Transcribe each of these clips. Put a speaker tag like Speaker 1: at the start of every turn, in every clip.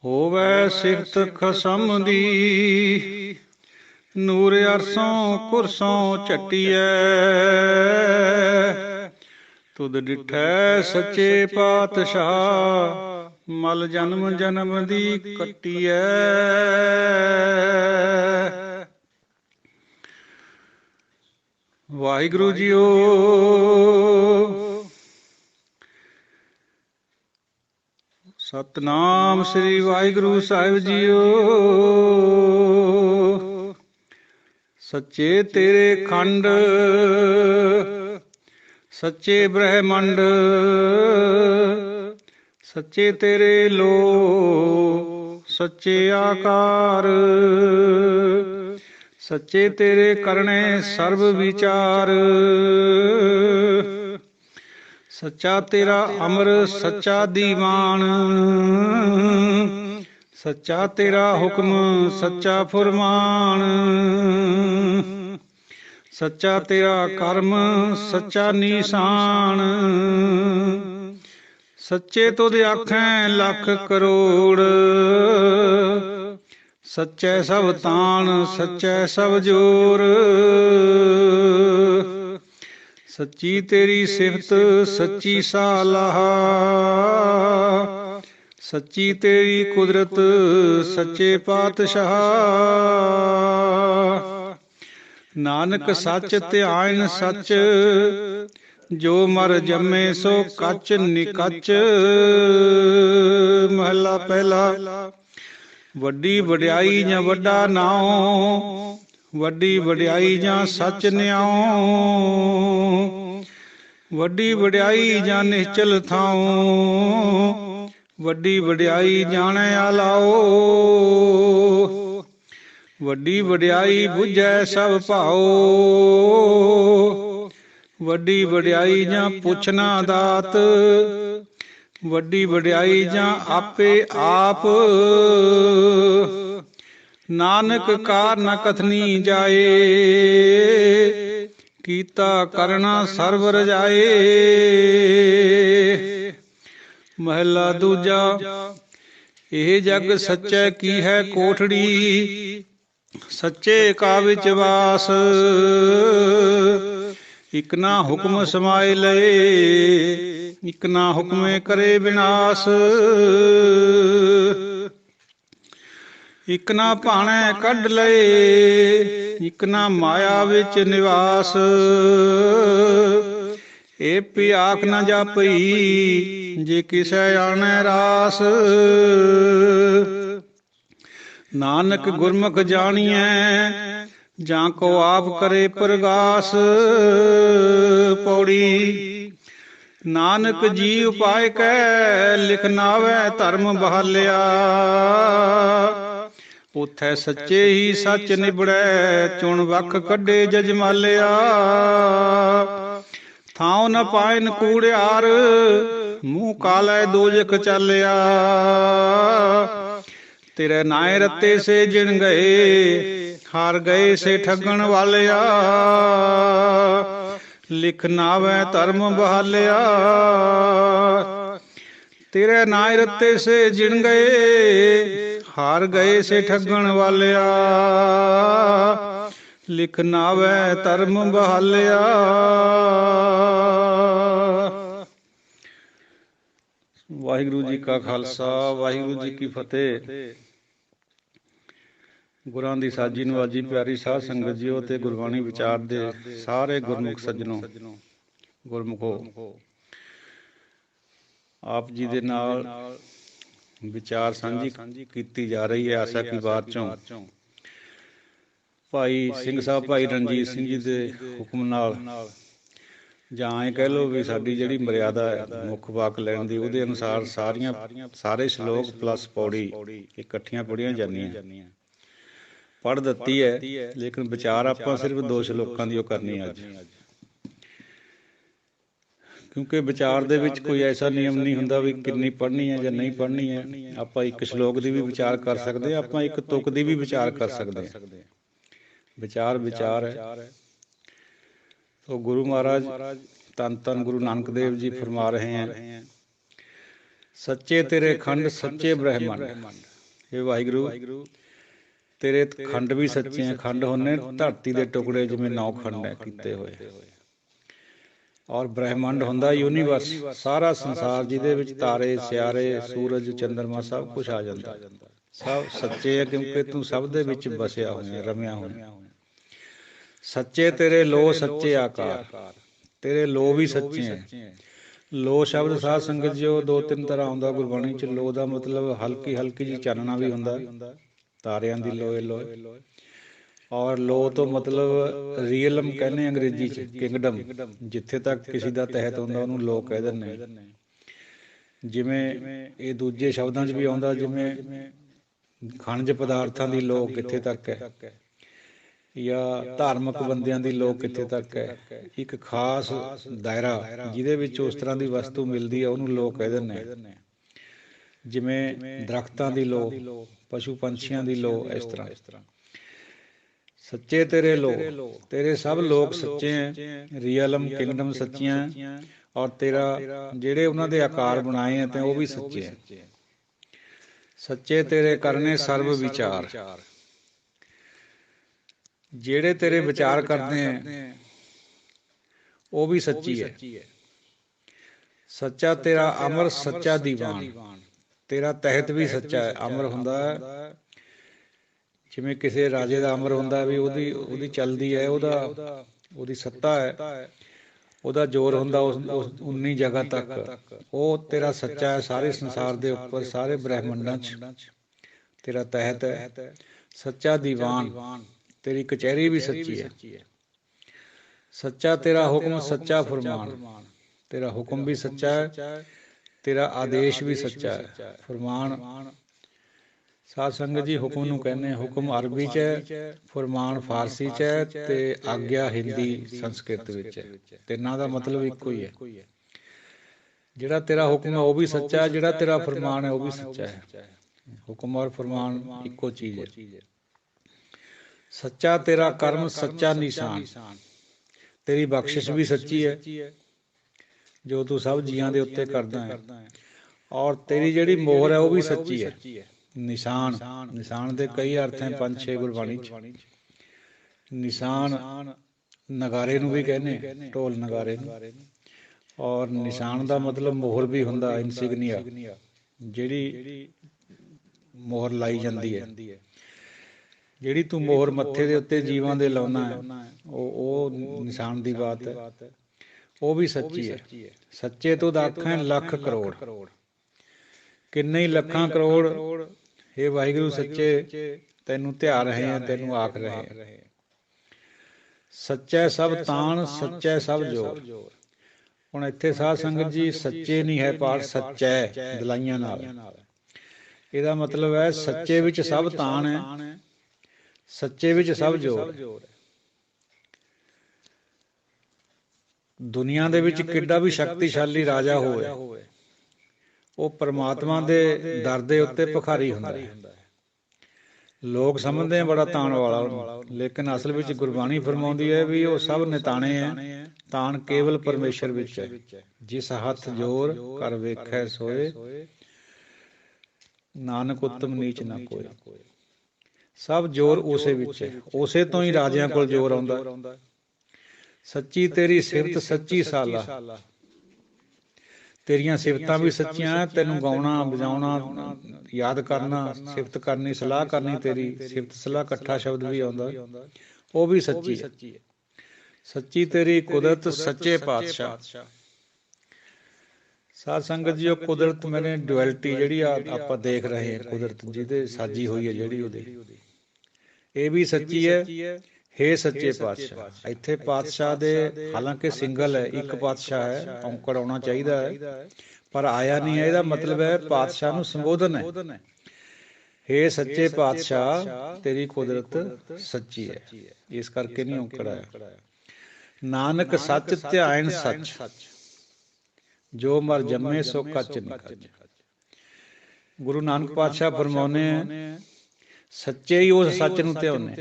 Speaker 1: ਹੋਵੈ ਸਿਫਤ ਖਸਮ ਦੀ, ਨੂਰ ਅਰਸੋਂ ਕੁਰਸੋਂ ਝੱਟੀਐ। ਤੁਧ ਡਿਠੈ ਸੱਚੇ ਪਾਤਸ਼ਾਹ, ਮਲ ਜਨਮ ਜਨਮ ਦੀ ਕੱਟੀਐ। ਵਾਹਿਗੁਰੂ ਜੀਓ। ਸਤਨਾਮ ਸ੍ਰੀ ਵਾਹਿਗੁਰੂ ਸਾਹਿਬ ਜੀਓ। ਸੱਚੇ ਤੇਰੇ ਖੰਡ, ਸੱਚੇ ਬ੍ਰਹਮੰਡ, ਸੱਚੇ ਤੇਰੇ ਲੋ, ਸੱਚੇ ਆਕਾਰ, ਸੱਚੇ ਤੇਰੇ ਕਰਨੇ ਸਰਬ ਵਿਚਾਰ। ਸੱਚਾ ਤੇਰਾ ਅਮਰ, ਸੱਚਾ ਦੀਵਾਨ, ਸੱਚਾ ਤੇਰਾ ਹੁਕਮ, ਸੱਚਾ ਫੁਰਮਾਨ, ਸੱਚਾ ਤੇਰਾ ਕਰਮ, ਸੱਚਾ ਨਿਸ਼ਾਨ। ਸੱਚੇ ਤੁਧ ਆਖੈ ਲੱਖ ਕਰੋੜ, ਸੱਚੈ ਸਭ ਤਾਣ, ਸੱਚੈ ਸਭ ਜੋਰ। ਸੱਚੀ ਤੇਰੀ ਸਿਫਤ, ਸੱਚੀ ਸਾਲਾਹ, ਸੱਚੀ ਤੇਰੀ ਕੁਦਰਤ, ਸੱਚੇ ਪਾਤਸ਼ਾਹ। ਨਾਨਕ ਸੱਚ ਧਿਆਨ ਸੱਚ, ਜੋ ਮਰ ਜੰਮੇ ਸੋ ਕੱਚ ਨਿਕੱਚ। ਮਹਲਾ ਪਹਿਲਾ। ਵੱਡੀ ਵਡਿਆਈ ਜਾਂ ਵੱਡਾ ਨਾਉ, ਵੱਡੀ ਵਡਿਆਈ ਜਾਂ ਸੱਚ ਨਿਆਉ। ਵੱਡੀ ਵਡਿਆਈ ਜਾਂ ਨਿਸ਼ਚਲ ਥਾਉ, ਵੱਡੀ ਵਡਿਆਈ ਜਾਣੈ ਆਲਾਓ। ਵੱਡੀ ਵਡਿਆਈ ਬੁਝੈ ਸਭ ਭਾਉ, ਵੱਡੀ ਵਡਿਆਈ ਜਾਂ ਪੁੱਛਣਾ ਦਾਤ। ਵੱਡੀ ਵਡਿਆਈ ਜਾਂ ਆਪੇ ਆਪ, ਨਾਨਕ ਕਾਰ ਨ ਕਥਨੀ ਜਾਏ। ਕੀਤਾ ਕਰਨਾ ਸਰਬ ਰਜਾਏ। ਮਹਲਾ ਦੂਜਾ। ਇਹ ਜਗ ਸੱਚੈ ਕੀ ਹੈ ਕੋਠੜੀ, ਸੱਚੇ ਕਾ ਵਿੱਚ ਵਾਸ। ਇਕ ਨਾ ਹੁਕਮ ਸਮਾਏ ਲਏ, ਇਕ ਨਾ ਹੁਕਮੇ ਕਰੇ ਵਿਨਾਸ਼। ਇਕ ਨਾ ਭਾਣੈ ਕੱਢ ਲਏ, ਇਕ ਨਾ ਮਾਇਆ ਵਿੱਚ ਨਿਵਾਸ। ਇਹ ਭਿਆਖ ਨਾ ਜਾਪਈ, ਜੇ ਕਿਸੈ ਆਣੈ ਰਾਸ। ਨਾਨਕ ਗੁਰਮੁਖ ਜਾਣੀਐ, ਜਾਂ ਕੋ ਆਪ ਕਰੇ ਪ੍ਰਗਾਸ। ਪੌੜੀ। ਨਾਨਕ ਜੀ ਉਪਾਇ ਕੈ, ਲਿਖ ਨਾਵੈ ਧਰਮ ਬਹਾਲਿਆ। ਉਥੈ ਸੱਚੇ ਹੀ ਸੱਚ ਨਿਬੜੈ, ਚੁਣ ਵਖ ਕੱਢੇ ਜਜਮਾਲਿਆ। ਥਾਉ ਨ ਪਾਇਨ ਕੂੜਿਆਰ, ਮੂੰਹ ਕਾਲੈ ਦੋਜਖ ਚਾਲਿਆ। ਤੇਰੇ ਨਾਏ ਰਤੇ ਸੇ ਜਿਣ ਗਏ, ਹਾਰ ਗਏ ਸੇ ਠੱਗਣ ਵਾਲਿਆ। ਲਿਖ ਨਾਵੈ ਧਰਮ ਬਹਾਲਿਆ। ਤੇਰੇ ਨਾਏ ਰਤੇ ਸੇ ਜਿਣ ਗਏ, ਹਾਰ ਗਏ ਸੇ ਠੱਗਣ ਵਾਲਿਆ। ਲਿਖ ਨਾਵੈ ਧਰਮ ਬਹਾਲਿਆ। ਵਾਹਿਗੁਰੂ ਜੀ ਕਾ ਖਾਲਸਾ, ਵਾਹਿਗੁਰੂ ਜੀ ਕੀ ਫਤਿਹ। ਗੁਰਾਂ ਦੀ ਸਾਜੀ ਨਵਾਜੀ ਪਿਆਰੀ ਸਾਧ ਸੰਗਤ ਜੀਓ ਤੇ ਗੁਰਬਾਣੀ ਵਿਚਾਰ ਦੇ ਸਾਰੇ ਗੁਰਮੁਖ ਸੱਜਣੋ, ਗੁਰਮੁਖੋ, ਆਪ ਜੀ ਦੇ ਨਾਲ ਵਿਚਾਰ ਸਾਂਝੀ ਕੀਤੀ ਜਾ ਰਹੀ ਹੈ ਆਸਾ ਕੀ ਬਾਤ ਚੋਂ। ਭਾਈ ਸਿੰਘ ਸਾਹਿਬ, ਭਾਈ ਰਣਜੀਤ ਸਿੰਘ ਜੀ ਦੇ ਹੁਕਮ ਨਾਲ, ਜਾਂ ਇਹ ਕਹਿ ਲਓ ਵੀ ਸਾਡੀ ਜਿਹੜੀ ਮਰਿਆਦਾ ਹੈ ਮੁੱਖ ਵਾਕ ਲੈਣ ਦੀ, ਉਹਦੇ ਅਨੁਸਾਰ ਸਾਰੇ ਸ਼ਲੋਕ ਪਲੱਸ ਪੌੜੀ ਇਕੱਠੀਆਂ ਪੜ੍ਹੀਆਂ ਜਾਂਦੀਆਂ। ਪੜ੍ਹ ਦਿੱਤੀ ਹੈ, ਲੇਕਿਨ ਵਿਚਾਰ ਆਪਾਂ ਸਿਰਫ 2 ਸ਼ਲੋਕਾਂ ਦੀ ਉਹ ਕਰਨੀ ਅੱਜ। ਕਿਉਂਕਿ ਵਿਚਾਰ ਦੇ ਵਿੱਚ ਕੋਈ ਐਸਾ ਨਿਯਮ ਨਹੀਂ ਹੁੰਦਾ ਵੀ ਕਿੰਨੀ ਪੜ੍ਹਨੀ ਹੈ ਜਾਂ ਨਹੀਂ ਪੜ੍ਹਨੀ ਹੈ। ਆਪਾਂ ਇੱਕ ਸ਼ਲੋਕ ਦੀ ਵੀ ਵਿਚਾਰ ਕਰ ਸਕਦੇ ਹਾਂ, ਆਪਾਂ ਇੱਕ ਤੁਕ ਦੀ ਵੀ ਵਿਚਾਰ ਕਰ ਸਕਦੇ ਹਾਂ। ਵਿਚਾਰ ਹੈ। तो गुरु महाराज धन धन गुरु नानक देव जी फरमा रहे हैं, सच्चे तेरे खंड सच्चे ब्रह्मंड, हे वाहिगुरु तेरे खंड भी सच्चे हैं, खंड होने धरती के टुकड़े जिमें 9 खंड है कीते हुए, और ब्रह्मंड हुंदा यूनीवर्स, सारा संसार जिहदे विच तारे सियारे सूरज चंद्रमा सब कुछ आ जाता, सब सच्चे है क्योंकि तू सब दे विच बसिया होया रमिया होया। सच्चे तेरे लो सच्चे आकार, तेरे लो भी सच्चे हैं। लो शब्द साध संगत जो 2-3 तरह आउंदा गुरबाणी च। लो दा मतलब हल्की हल्की जी चानना भी हुंदा, तारियां दी लोए लोए, और लो तो मतलब रीਅਲਮ कहने अंग्रेजी च किंगडम, जिथे तक किसी का तहत हुंदा उहनूं लो कह दिंदे। जिवें ये दूजे शब्दां च भी आउंदा, जिवें खनिज पदार्थां दी लो कित्थे तक है, या धार्मिक बंदियां दी लो कित्थे तक है। एक खास दायरा जिहदे विच उस तरह की वस्तु मिलती है उहनूं लो कह दिंदे। जिवें दरख्तां दी लो, पशु पंछियां दी लो, इस तरह। सच्चे तेरे लो, तेरे सब लोग सच्चे हैं, रियलम किंगडम सच्चियां, और तेरा जेड़े उन्हां दे आकार बनाए हैं ते वो भी सच्चे हैं। सच्चे तेरे करने सर्व विचार, जेड़े तेरे विचार करते हैं वो भी सच्ची है। सच्चा तेरा अमर सच्चा दीवान, तेरा तहत भी सच्चा है। अमर हुंदा जिवें किसी राजे का अमर हुंदा भी उहदी चलदी है, उहदी सत्ता है, उहदा जोर हुंदा उस उन्नी जगह तक। वो तेरा सच्चा है सारे संसार दे उपर, सारे ब्रह्मंडां च तेरा तहत है। सच्चा दीवान, तेरी कचहरी भी सच्ची है। सच्चा तेरा हुक्म सच्चा फरमान, तेरा हुक्म भी सच्चा है, तेरा आदेश भी सच्चा है। फरमान साध संगत जी हुक्म नूं कहने, हुक्म अरबी च है, फरमान फारसी च है, ते आग्या हिंदी संस्कृत विच है। तिन्हां दा मतलब इक्को ही है। जिहड़ा तेरा हुक्म है वो भी सच्चा है, जिहड़ा तेरा फरमान है वो भी सच्चा है। हुक्म और फरमान इक्को चीज है। सच्चा तेरा कर्म सच्चा निशान, तेरी बख्शिश भी सच्ची है जो तू सब जियां दे उत्ते करदा है, और तेरी जिहड़ी मोहर है वो भी सच्ची है। निशान, निशान दे कई अर्थ हैं 5-6 गुरबाणी च। निशान नगारे नूं भी कहने, ढोल नगारे नूं, और निशान दा मतलब मोहर भी हुंदा, इनसिग्निया, जिहड़ी मोहर लाई जांदी है। जिहड़ी तू मोहर मत्थे दे उत्ते जीवां दे लाउना है, ਉਹ निशान दी बात है, वो भी सच्ची है। सच्चे तो आखां लख करोड़, किन्ने ही लखां करोड़ हे वाहिगुरू सच्चे तैनूं ध्या रहे हैं, तैनूं आख रहे हैं। सच्चा सब तान, सच्चा सब जोर। हुण इत्थे साध संगत जी सच्चे नहीं है पाठ, सच्चा है दलाइयां नाल। ਇਹਦਾ मतलब है सच्चे विच सब तान है, सच्चे विच सब जोर है। दुनिया दे विच किड्डा भी शक्तिशाली राजा होवे, वो परमात्मा दे दर दे उत्ते भिखारी हुंदा है। लोग समझते हैं बड़ा तान वाला, लेकिन असल विच गुरबाणी फरमाउंदी है भी वो सब निताणे है। तान केवल परमेश्वर विच है। जिस हथ जोर कर वेखै सोए, नानक उत्तम नीच ना कोई। सब जोर उसे विच है, उसे तो ही राजियां कोल जोर आउंदा। सच्ची तेरी सिफत सच्ची साला, तेरियां सिफतां भी सच्चियां, तेनूं गाउणा बजाउणा याद करना, सिफत करनी सलाह करनी, तेरी सिफत सलाह इकट्ठा शब्द भी आउंदा, वो भी सच्ची है। सच्ची तेरी कुदरत सच्चे पातशाह। साध संगत जी कुदरत मैंने डुअलिटी जिहड़ी आपां देख रहे हैं, कुदरत जिहदे साजी हुई है जिहड़ी ਉਹਦੀ, ਇਹ भी सच्ची है। हे सच्चे पातशाह, इत्थे पातशाह दे हालांकि सिंगल है, एक पातशाह है, औंकड़ आउणा चाहीदा है पर आया नहीं है। ਇਹਦਾ मतलब है पातशाह नूं संबोधन है, हे सच्चे पातशाह तेरी कुदरत सच्ची है, इस करके नहीं औंकड़ आया। नानक सच ध्यान सच, जो मर जम्मे सो कच निकच। गुरु नानक पातशाह फरमाउने सच्चे ही उस सच नूं ध्याउने,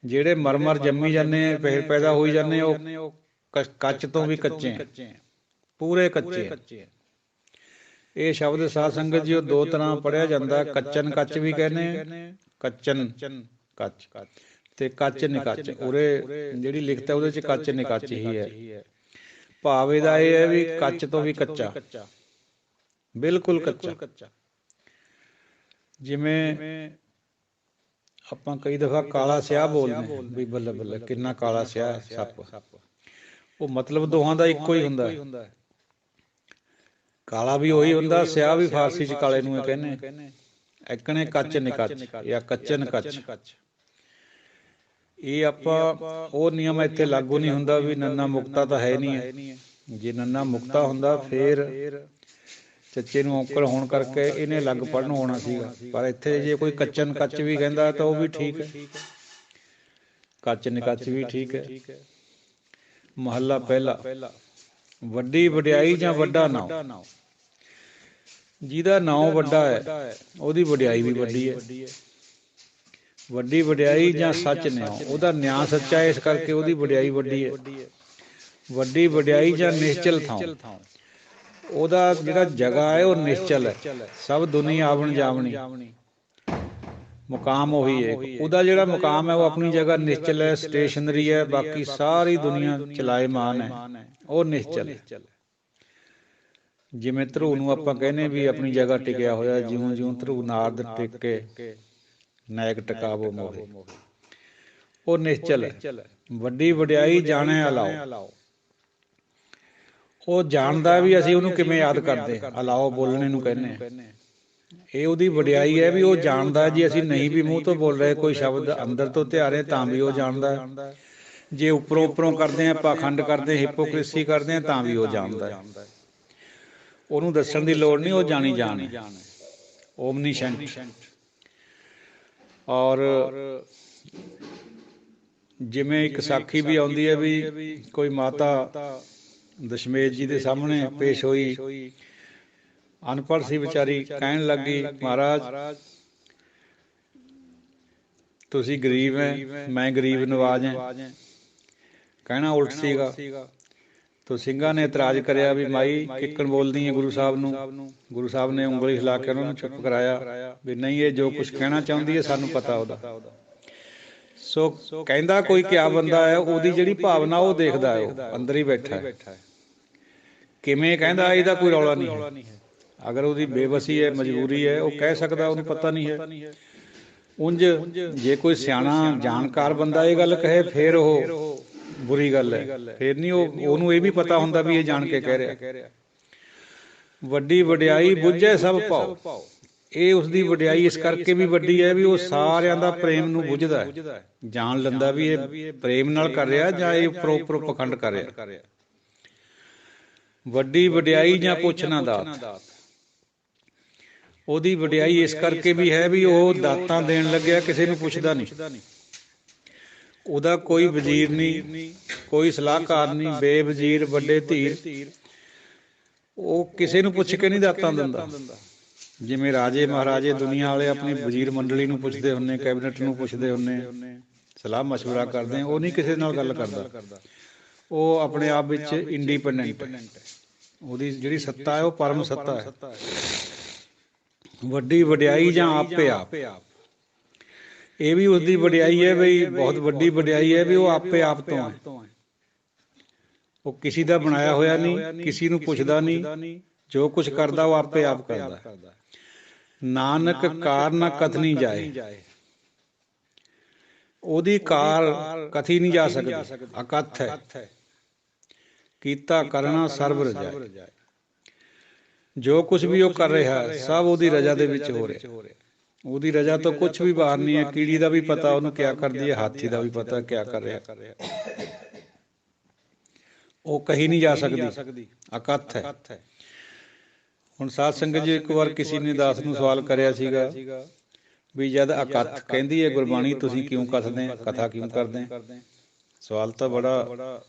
Speaker 1: ਜਿਹੜੇ मर मर जम्मी जाने फिर पैदा हो जाने वो कच तो भी कच्चे हैं, पूरे कच्चे हैं। ਇਹ ਸ਼ਬਦ ਸਾਧ ਸੰਗਤ ਜੀ ਉਹ ਦੋ ਤਰ੍ਹਾਂ ਪੜ੍ਹਿਆ ਜਾਂਦਾ, ਕੱਚਨ ਕੱਚ ਵੀ ਕਹਿੰਦੇ, ਕੱਚਨ ਕੱਚ ਤੇ ਕੱਚ ਨਿਕੱਚ। ਉਰੇ ਜਿਹੜੀ ਲਿਖਤ ਹੈ ਉਹਦੇ ਚ ਕੱਚ ਨਿਕੱਚ ਹੀ ਹੈ। ਭਾਵ ਇਹਦਾ ਇਹ ਹੈ ਵੀ ਕੱਚ ਤੋਂ ਵੀ ਕੱਚਾ, ਬਿਲਕੁਲ ਕੱਚਾ। ਜਿਵੇਂ ਆਪਾਂ ਕਈ ਦਫਾ ਕਾਲਾ ਸਿਆਹ ਬੋਲਦੇ ਵੀ ਬੱਲੇ ਬੱਲੇ ਕਿੰਨਾ ਕਾਲਾ ਸਿਆਹ ਸੱਪ, ਉਹ ਮਤਲਬ ਦੋਹਾਂ ਦਾ ਇੱਕੋ ਹੀ ਹੁੰਦਾ। ਕਾਲਾ ਵੀ ਉਹੀ ਹੁੰਦਾ, ਸਿਆਹ ਵੀ ਫਾਰਸੀ ਚ ਕਾਲੇ ਨੂੰ ਕਹਿੰਦੇ। ਐਕਣੇ ਕੱਚ ਨਿਕੱਚ ਜਾਂ ਕੱਚਨ ਕੱਚ। ਇਹ ਆਪਾਂ ਉਹ ਨਿਯਮ ਇੱਥੇ ਲਾਗੂ ਨਹੀਂ ਹੁੰਦਾ ਵੀ ਨੰਨਾ ਮੁਕਤਾ ਤਾਂ ਹੈ ਨਹੀਂ ਹੈ। ਜੇ ਨੰਨਾ ਮੁਕਤਾ ਹੁੰਦਾ ਫੇਰ ਚੱਚੇ ਨੂੰ ਔਂਕੜ ਹੋਣ ਕਰਕੇ ਇਹਨੇ ਅਲੱਗ ਪੜ੍ਹਨ ਹੋਣਾ ਸੀਗਾ। ਪਰ ਇੱਥੇ ਜੇ ਕੋਈ ਕੱਚਨ ਕੱਚ ਵੀ ਕਹਿੰਦਾ ਤਾਂ ਉਹ ਵੀ ਠੀਕ ਹੈ, ਕੱਚ ਨਿਕੱਚ ਵੀ ਠੀਕ ਹੈ। ਮਹੱਲਾ ਪਹਿਲਾ, ਵੱਡੀ ਵਡਿਆਈ ਜਾਂ ਵੱਡਾ ਨਾਉ। ਜਿਹਦਾ ਨਾਉ ਵੱਡਾ ਹੈ ਉਹਦੀ ਵਡਿਆਈ ਵੀ ਵੱਡੀ ਹੈ। ਵੱਡੀ ਵਡਿਆਈ ਜਾਂ ਸੱਚ ਨਿਆਂ, ਉਹਦਾ ਨਿਆਂ ਸੱਚਾ ਹੈ, ਇਸ ਕਰਕੇ ਉਹਦੀ ਵਡਿਆਈ ਵੱਡੀ ਹੈ। ਵੱਡੀ ਵਡਿਆਈ ਜਾਂ ਨਿਸ਼ਚਲ ਥਾਂ, ਉਹਦਾ ਜਿਹੜਾ ਜਗ੍ਹਾ ਹੈ ਉਹ ਨਿਸ਼ਚਲ ਹੈ, ਸਭ ਦੁਨੀਆ ਆਵਣ ਜਾਵਣੀ, ਮੁਕਾਮ ਉਹੀ ਹੈ। ਉਹਦਾ ਜਿਹੜਾ ਮੁਕਾਮ ਹੈ ਉਹ ਆਪਣੀ ਜਗ੍ਹਾ ਨਿਸ਼ਚਲ ਹੈ, ਸਟੇਸ਼ਨਰੀ ਹੈ। ਬਾਕੀ ਸਾਰੀ ਦੁਨੀਆ ਚਲਾਏਮਾਨ ਹੈ, ਉਹ ਨਿਸ਼ਚਲ ਹੈ। ਜਿਵੇਂ ਧਰੂ ਨੂੰ ਆਪਾਂ ਕਹਿੰਦੇ ਵੀ ਆਪਣੀ ਜਗ੍ਹਾ ਟਿਕਿਆ ਹੋਇਆ, ਜਿਉਂ ਜਿਉਂ ਧਰੂ ਨਾਰਦ ਟਿਕ ਕੇ ਨਾਇਕ ਟਿਕਾਵੋ ਮੋਹੇ, ਉਹ ਨਿਸ਼ਚਲ ਹੈ। ਵੱਡੀ ਵਡਿਆਈ ਜਾਣੇ ਅਲਾਓ, ਉਹ ਜਾਣਦਾ ਵੀ ਅਸੀਂ ਉਹਨੂੰ ਕਿਵੇਂ ਯਾਦ ਕਰਦੇ, ਅਲਾਓ ਬੋਲਣੇ ਨੂੰ ਕਹਿੰਦੇ। ਇਹ ਉਹਦੀ ਵਡਿਆਈ ਹੈ ਵੀ ਉਹ ਜਾਣਦਾ, ਜੇ ਅਸੀਂ ਨਹੀਂ ਵੀ ਮੂੰਹ ਤੋਂ ਬੋਲ ਰਹੇ ਕੋਈ ਸ਼ਬਦ ਅੰਦਰ ਤੋਂ ਧਿਆਰੇ ਤਾਂ ਵੀ ਉਹ ਜਾਣਦਾ। ਜੇ ਉੱਪਰੋਂ ਉੱਪਰੋਂ ਕਰਦੇ ਹਾਂ, ਪਾਖੰਡ ਕਰਦੇ, ਹਿਪੋਕ੍ਰੇਸੀ ਕਰਦੇ ਹਾਂ, ਤਾਂ ਵੀ ਉਹ ਜਾਣਦਾ। ਉਹਨੂੰ ਦੱਸਣ ਦੀ ਲੋੜ ਨਹੀਂ, ਉਹ ਜਾਣੀ ਜਾਣ ਹੈ, ਓਮਨੀਸ਼ੈਂਟ। ਔਰ ਜਿਵੇਂ ਇੱਕ ਸਾਖੀ ਵੀ ਆਉਂਦੀ ਹੈ ਵੀ ਕੋਈ ਮਾਤਾ ਦਸ਼ਮੇਸ਼ ਜੀ ਦੇ ਸਾਹਮਣੇ ਪੇਸ਼ ਹੋਈ, ਅਨਪੜ੍ਹ ਸੀ ਵਿਚਾਰੀ, ਕਹਿਣ ਲੱਗੀ ਮਹਾਰਾਜ ਤੁਸੀਂ ਗਰੀਬ ਹੈ, ਮੈਂ ਗਰੀਬ ਨਵਾਜ ਹਾਂ। ਕਹਿਣਾ ਉਲਟ ਸੀਗਾ। ਤੋ ਸਿੰਘਾਂ ਨੇ ਇਤਰਾਜ਼ ਕਰਿਆ ਵੀ ਮਾਈ ਕਿੱਕਣ ਬੋਲਦੀ ਹੈ ਗੁਰੂ ਸਾਹਿਬ ਨੂੰ। ਗੁਰੂ ਸਾਹਿਬ ਨੇ ਉਂਗਲੀ ਹਿਲਾ ਕੇ ਉਹਨਾਂ ਨੂੰ ਚੁੱਪ ਕਰਾਇਆ ਵੀ ਨਹੀਂ, ਇਹ ਜੋ ਕੁਛ ਕਹਿਣਾ ਚਾਹੁੰਦੀ ਹੈ ਸਾਨੂੰ ਪਤਾ ਉਹਦਾ। ਸੋ ਕਹਿੰਦਾ ਕੋਈ ਕਿਆ ਬੰਦਾ ਹੈ, ਉਹਦੀ ਜਿਹੜੀ ਭਾਵਨਾ ਉਹ ਦੇਖਦਾ ਹੈ, ਉਹ ਅੰਦਰ ਹੀ ਬੈਠਾ ਹੈ। ਕਿਵੇਂ ਕਹਿੰਦਾ ਇਹਦਾ ਕੋਈ ਰੌਲਾ ਨਹੀਂ ਹੈ। ਅਗਰ ਉਹਦੀ ਬੇਬਸੀ ਹੈ, ਮਜਬੂਰੀ ਹੈ, ਉਹ ਕਹਿ ਸਕਦਾ, ਉਹਨੂੰ ਪਤਾ ਨਹੀਂ ਹੈ। ਉਂਝ ਜੇ ਕੋਈ ਸਿਆਣਾ ਜਾਣਕਾਰ ਬੰਦਾ ਇਹ ਗੱਲ ਕਹੇ ਫੇਰ ਉਹ ਬੁਰੀ ਗੱਲ ਹੈ, ਫੇਰ ਨਹੀਂ ਉਹਨੂੰ ਇਹ ਵੀ ਪਤਾ ਹੁੰਦਾ ਵੀ ਇਹ ਜਾਣ ਕੇ ਕਹਿ ਰਿਹਾ। ਵੱਡੀ ਵਡਿਆਈ ਬੁੱਝੇ ਸਭ ਭਾਉ, ਇਹ ਉਸਦੀ ਵਡਿਆਈ ਇਸ ਕਰਕੇ ਵੀ ਵੱਡੀ ਹੈ ਵੀ ਉਹ ਸਾਰਿਆਂ ਦਾ ਪ੍ਰੇਮ ਨੂੰ ਬੁੱਝਦਾ ਹੈ, ਜਾਣ ਲੈਂਦਾ ਵੀ ਇਹ ਪ੍ਰੇਮ ਨਾਲ ਕਰ ਰਿਹਾ ਜਾਂ ਇਹ ਉੱਪਰੋਂ ਪਖੰਡ ਕਰ ਰਿਹਾ। ਵੱਡੀ ਵਡਿਆਈ ਜਾਂ ਪੁੱਛ ਨਾ ਦਾਤ, ਉਹਦੀ ਵਡਿਆਈ ਇਸ ਕਰਕੇ ਵੀ ਹੈ ਵੀ ਉਹ ਦਾਤਾਂ ਦੇਣ ਲੱਗਿਆ, ਕਿਸੇ ਨੂੰ ਪੁੱਛਦਾ ਨਹੀਂ। ਉਹਦਾ ਕੋਈ ਵਜ਼ੀਰ ਨਹੀਂ, ਕੋਈ ਸਲਾਹਕਾਰ ਨਹੀਂ, ਬੇਵਜ਼ੀਰ ਵੱਡੇ ਧੀਰ, ਉਹ ਕਿਸੇ ਨੂੰ ਪੁੱਛ ਕੇ ਨਹੀਂ ਦਾਤਾਂ ਦਿੰਦਾ। ਜਿਵੇਂ ਰਾਜੇ ਮਹਾਰਾਜੇ ਦੁਨੀਆ ਵਾਲੇ ਆਪਣੀ ਵਜ਼ੀਰ ਮੰਡਲੀ ਨੂੰ ਪੁੱਛਦੇ ਹੁੰਦੇ, ਕੈਬਨਿਟ ਨੂੰ ਪੁੱਛਦੇ ਹੁੰਦੇ, ਸਲਾਹ ਮਸ਼ਵਰਾ ਕਰਦੇ, ਉਹ ਨਹੀਂ ਕਿਸੇ ਨਾਲ ਗੱਲ ਕਰਦਾ। ਉਹ ਆਪਣੇ ਆਪ ਵਿੱਚ ਇੰਡੀਪੈਂਡੈਂਟ ਹੈ, ਉਹਦੀ ਜਿਹੜੀ ਸੱਤਾ ਹੈ ਉਹ ਪਰਮ ਸੱਤਾ ਹੈ। ਵੱਡੀ ਵਡਿਆਈ ਜਾਂ ਆਪੇ ਆਪ, ਇਹ ਵੀ ਉਸਦੀ ਵਡਿਆਈ ਹੈ ਬਈ ਬਹੁਤ ਵੱਡੀ ਵਡਿਆਈ ਹੈ ਵੀ ਉਹ ਆਪੇ ਆਪ ਤੋਂ ਹੈ। ਉਹ ਕਿਸੇ ਦਾ ਬਣਾਇਆ ਹੋਇਆ ਨਹੀਂ, ਕਿਸੇ ਨੂੰ ਪੁੱਛਦਾ ਨਹੀਂ, ਜੋ ਕੁਛ ਕਰਦਾ ਉਹ ਆਪੇ ਆਪ ਕਰਦਾ। ਨਾਨਕ ਕਾਰ ਨਾ ਕਥਨੀ ਜਾਏ, ਉਹਦੀ ਕਾਰ ਕਥੀ ਨਹੀਂ ਜਾ ਸਕਦੀ, ਅਕਥ ਹੈ। ਕੀਤਾ ਕਰਨਾ ਸਰਬ ਰਜਾਏ, ਜੋ ਕੁਛ ਵੀ ਉਹ ਕਰ ਰਿਹਾ ਸਭ ਉਹਦੀ ਰਜਾ ਦੇ ਵਿੱਚ ਹੋ ਰਿਹਾ। ਉਹਦੀ ਰਜਾ ਤੋਂ ਕੁਛ ਵੀ ਬਾਹਰ ਨਹੀਂ ਹੈ। ਕੀੜੀ ਦਾ ਵੀ ਪਤਾ ਉਹਨੂੰ ਕਿਆ ਕਰਦੀ ਹੈ, ਹਾਥੀ ਦਾ ਵੀ ਪਤਾ ਕਿਆ ਕਰ ਰਿਹਾ, ਉਹ ਕਹੀ ਨਹੀਂ ਜਾ ਸਕਦੀ, ਅਕਥ ਹੈ। ਹੁਣ ਸਾਧ ਸੰਗਤ ਜੀ, ਇੱਕ ਵਾਰ ਕਿਸੇ ਨੇ ਦਾਸ ਨੂੰ ਸਵਾਲ ਕਰਿਆ ਸੀਗਾ ਵੀ ਜਦ ਅਕਥ ਕਹਿੰਦੀ ਹੈ ਗੁਰਬਾਣੀ, ਤੁਸੀਂ ਕਿਉਂ ਕਥਦੇ, ਕਥਾ ਕਿਉਂ ਕਰਦੇ? ਸਵਾਲ ਤਾਂ ਬੜਾ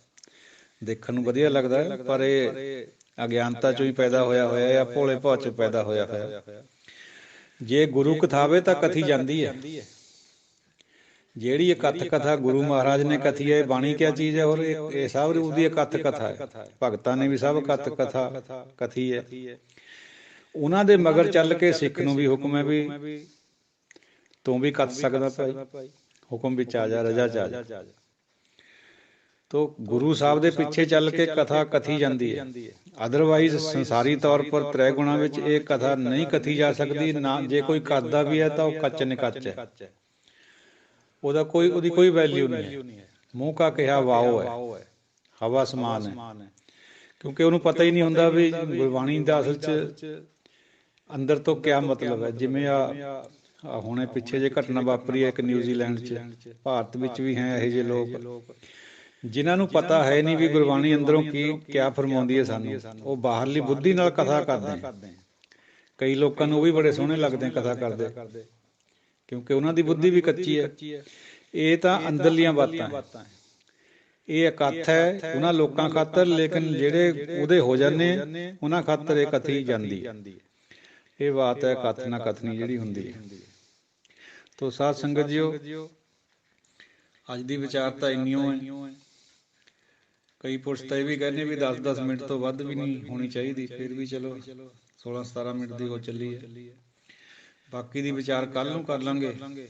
Speaker 1: ਦੇਖਣ ਨੂੰ ਵਧੀਆ ਲੱਗਦਾ ਹੈ, ਪਰ ਇਹ ਅਗਿਆਨਤਾ ਚੋਂ ਹੀ ਪੈਦਾ ਹੋਇਆ ਹੋਇਆ ਜਾਂ ਭੋਲੇ ਭਾਅ ਚੋਂ ਪੈਦਾ ਹੋਇਆ ਹੋਇਆ। ਜੇ ਗੁਰੂ ਕਥਾਵੇ ਤਾਂ ਕਥੀ ਜਾਂਦੀ ਹੈ। ਜਿਹੜੀ ਇਕੱਥ ਕਥਾ ਗੁਰੂ ਮਹਾਰਾਜ ਨੇ ਕਥੀ ਹੈ, ਬਾਣੀ ਕਿਆ ਚੀਜ਼ ਹੈ, ਔਰ ਇਹ ਸਭ ਉਹਦੀ ਇਕੱਥ ਕਥਾ ਹੈ। ਭਗਤਾਂ ਨੇ ਵੀ ਸਭ ਇਕੱਥ ਕਥਾ ਕਥੀ ਹੈ। ਉਹਨਾਂ ਦੇ ਮਗਰ ਚੱਲ ਕੇ ਸਿੱਖ ਨੂੰ ਵੀ ਹੁਕਮ ਹੈ ਵੀ ਤੂੰ ਵੀ ਕੱਤ ਸਕਦਾ ਭਾਈ, ਹੁਕਮ ਵਿੱਚ ਆ ਜਾ, ਰਜਾ ਚ ਆ ਜਾ। ਤੋ ਗੁਰੂ ਸਾਹਿਬ ਦੇ ਪਿੱਛੇ ਚੱਲ ਕੇ ਕਥਾ ਕਥੀ ਜਾਂਦੀ ਹੈ। ਅਦਰਵਾਈਜ਼ ਸੰਸਾਰੀ ਤੌਰ ਪਰ ਤ੍ਰੈ ਗੁਣਾ ਵਿੱਚ ਇਹ ਕਥਾ ਨਹੀਂ ਕਥੀ ਜਾ ਸਕਦੀ ਨਾ। ਜੇ ਕੋਈ ਕਰਦਾ ਵੀ ਹੈ ਤਾਂ ਉਹ ਕੱਚ ਨਿਕੱਚ ਹੈ, ਉਹਦੀ ਕੋਈ ਵੈਲਿਊ ਨਹੀਂ ਹੈ। ਮੂੰਹ ਕਾ ਕਿਹਾ ਵਾਓ ਹੈ, ਹਵਾ ਸਮਾਨ ਹੈ। ਕਿਉਂਕਿ ਉਹਨੂੰ ਪਤਾ ਹੀ ਨਹੀਂ ਹੁੰਦਾ ਵੀ ਗੁਰਬਾਣੀ ਦਾ ਅਸਲ 'ਚ ਅੰਦਰ ਤੋਂ ਕਿਆ ਮਤਲਬ ਹੈ। ਜਿਵੇਂ ਹੁਣੇ ਪਿੱਛੇ ਜੇ ਘਟਨਾ ਵਾਪਰੀ ਹੈ ਇੱਕ ਨਿਊਜ਼ੀਲੈਂਡ 'ਚ, ਭਾਰਤ ਵਿੱਚ ਵੀ ਹੈ ਇਹੋ ਜਿਹੇ ਲੋਕ ਜਿਨ੍ਹਾਂ ਨੂੰ ਪਤਾ ਹੈ ਨਹੀਂ ਵੀ ਗੁਰਬਾਣੀ ਅੰਦਰੋਂ ਕਿਆ ਫਰਮਾਉਂਦੀ ਹੈ ਸਾਨੂੰ। ਉਹ ਬਾਹਰਲੀ ਬੁੱਧੀ ਨਾਲ ਕਥਾ ਕਰਦੇ। ਕਈ ਲੋਕਾਂ ਨੂੰ ਉਹ ਵੀ ਬੜੇ ਸੋਹਣੇ ਲੱਗਦੇ ਕਥਾ ਕਰਦੇ, ਕਿਉਂਕਿ ਉਹਨਾਂ ਦੀ ਬੁੱਧੀ ਵੀ ਕੱਚੀ ਹੈ। ਇਹ ਤਾਂ ਅੰਦਰਲੀਆਂ ਬਾਤਾਂ, ਇਹ ਇਕੱਠ ਹੈ ਉਹਨਾਂ ਲੋਕਾਂ ਖਾਤਰ, ਲੇਕਿਨ ਜਿਹੜੇ ਉਹਦੇ ਹੋ ਜਾਂਦੇ ਉਹਨਾਂ ਖਾਤਰ ਇਹ ਕਥੀ ਜਾਂਦੀ ਹੈ। ਇਹ ਬਾਤ ਹੈ ਕਥ ਨਾ ਕਥਨੀ ਜਿਹੜੀ ਹੁੰਦੀ ਹੈ। ਤੋ ਸਾਧ ਸੰਗਤ ਜੀਓ, ਅੱਜ ਦੀ ਵਿਚਾਰਤਾ ਇੰਨੀਓ ਹੈ। ਕਈ ਪੁਰਸ਼ ਤਾਂ ਇਹ ਵੀ ਕਹਿੰਦੇ ਵੀ 10-10 ਮਿੰਟ ਤੋਂ ਵੱਧ ਵੀ ਨਹੀਂ ਹੋਣੀ ਚਾਹੀਦੀ, ਫਿਰ ਵੀ ਚਲੋ 16-17 ਮਿੰਟ ਦੀ ਹੋ ਚੱਲੀ ਹੈ। ਬਾਕੀ ਦੀ ਵਿਚਾਰ ਕੱਲ ਨੂੰ ਕਰ ਲਾਂਗੇ।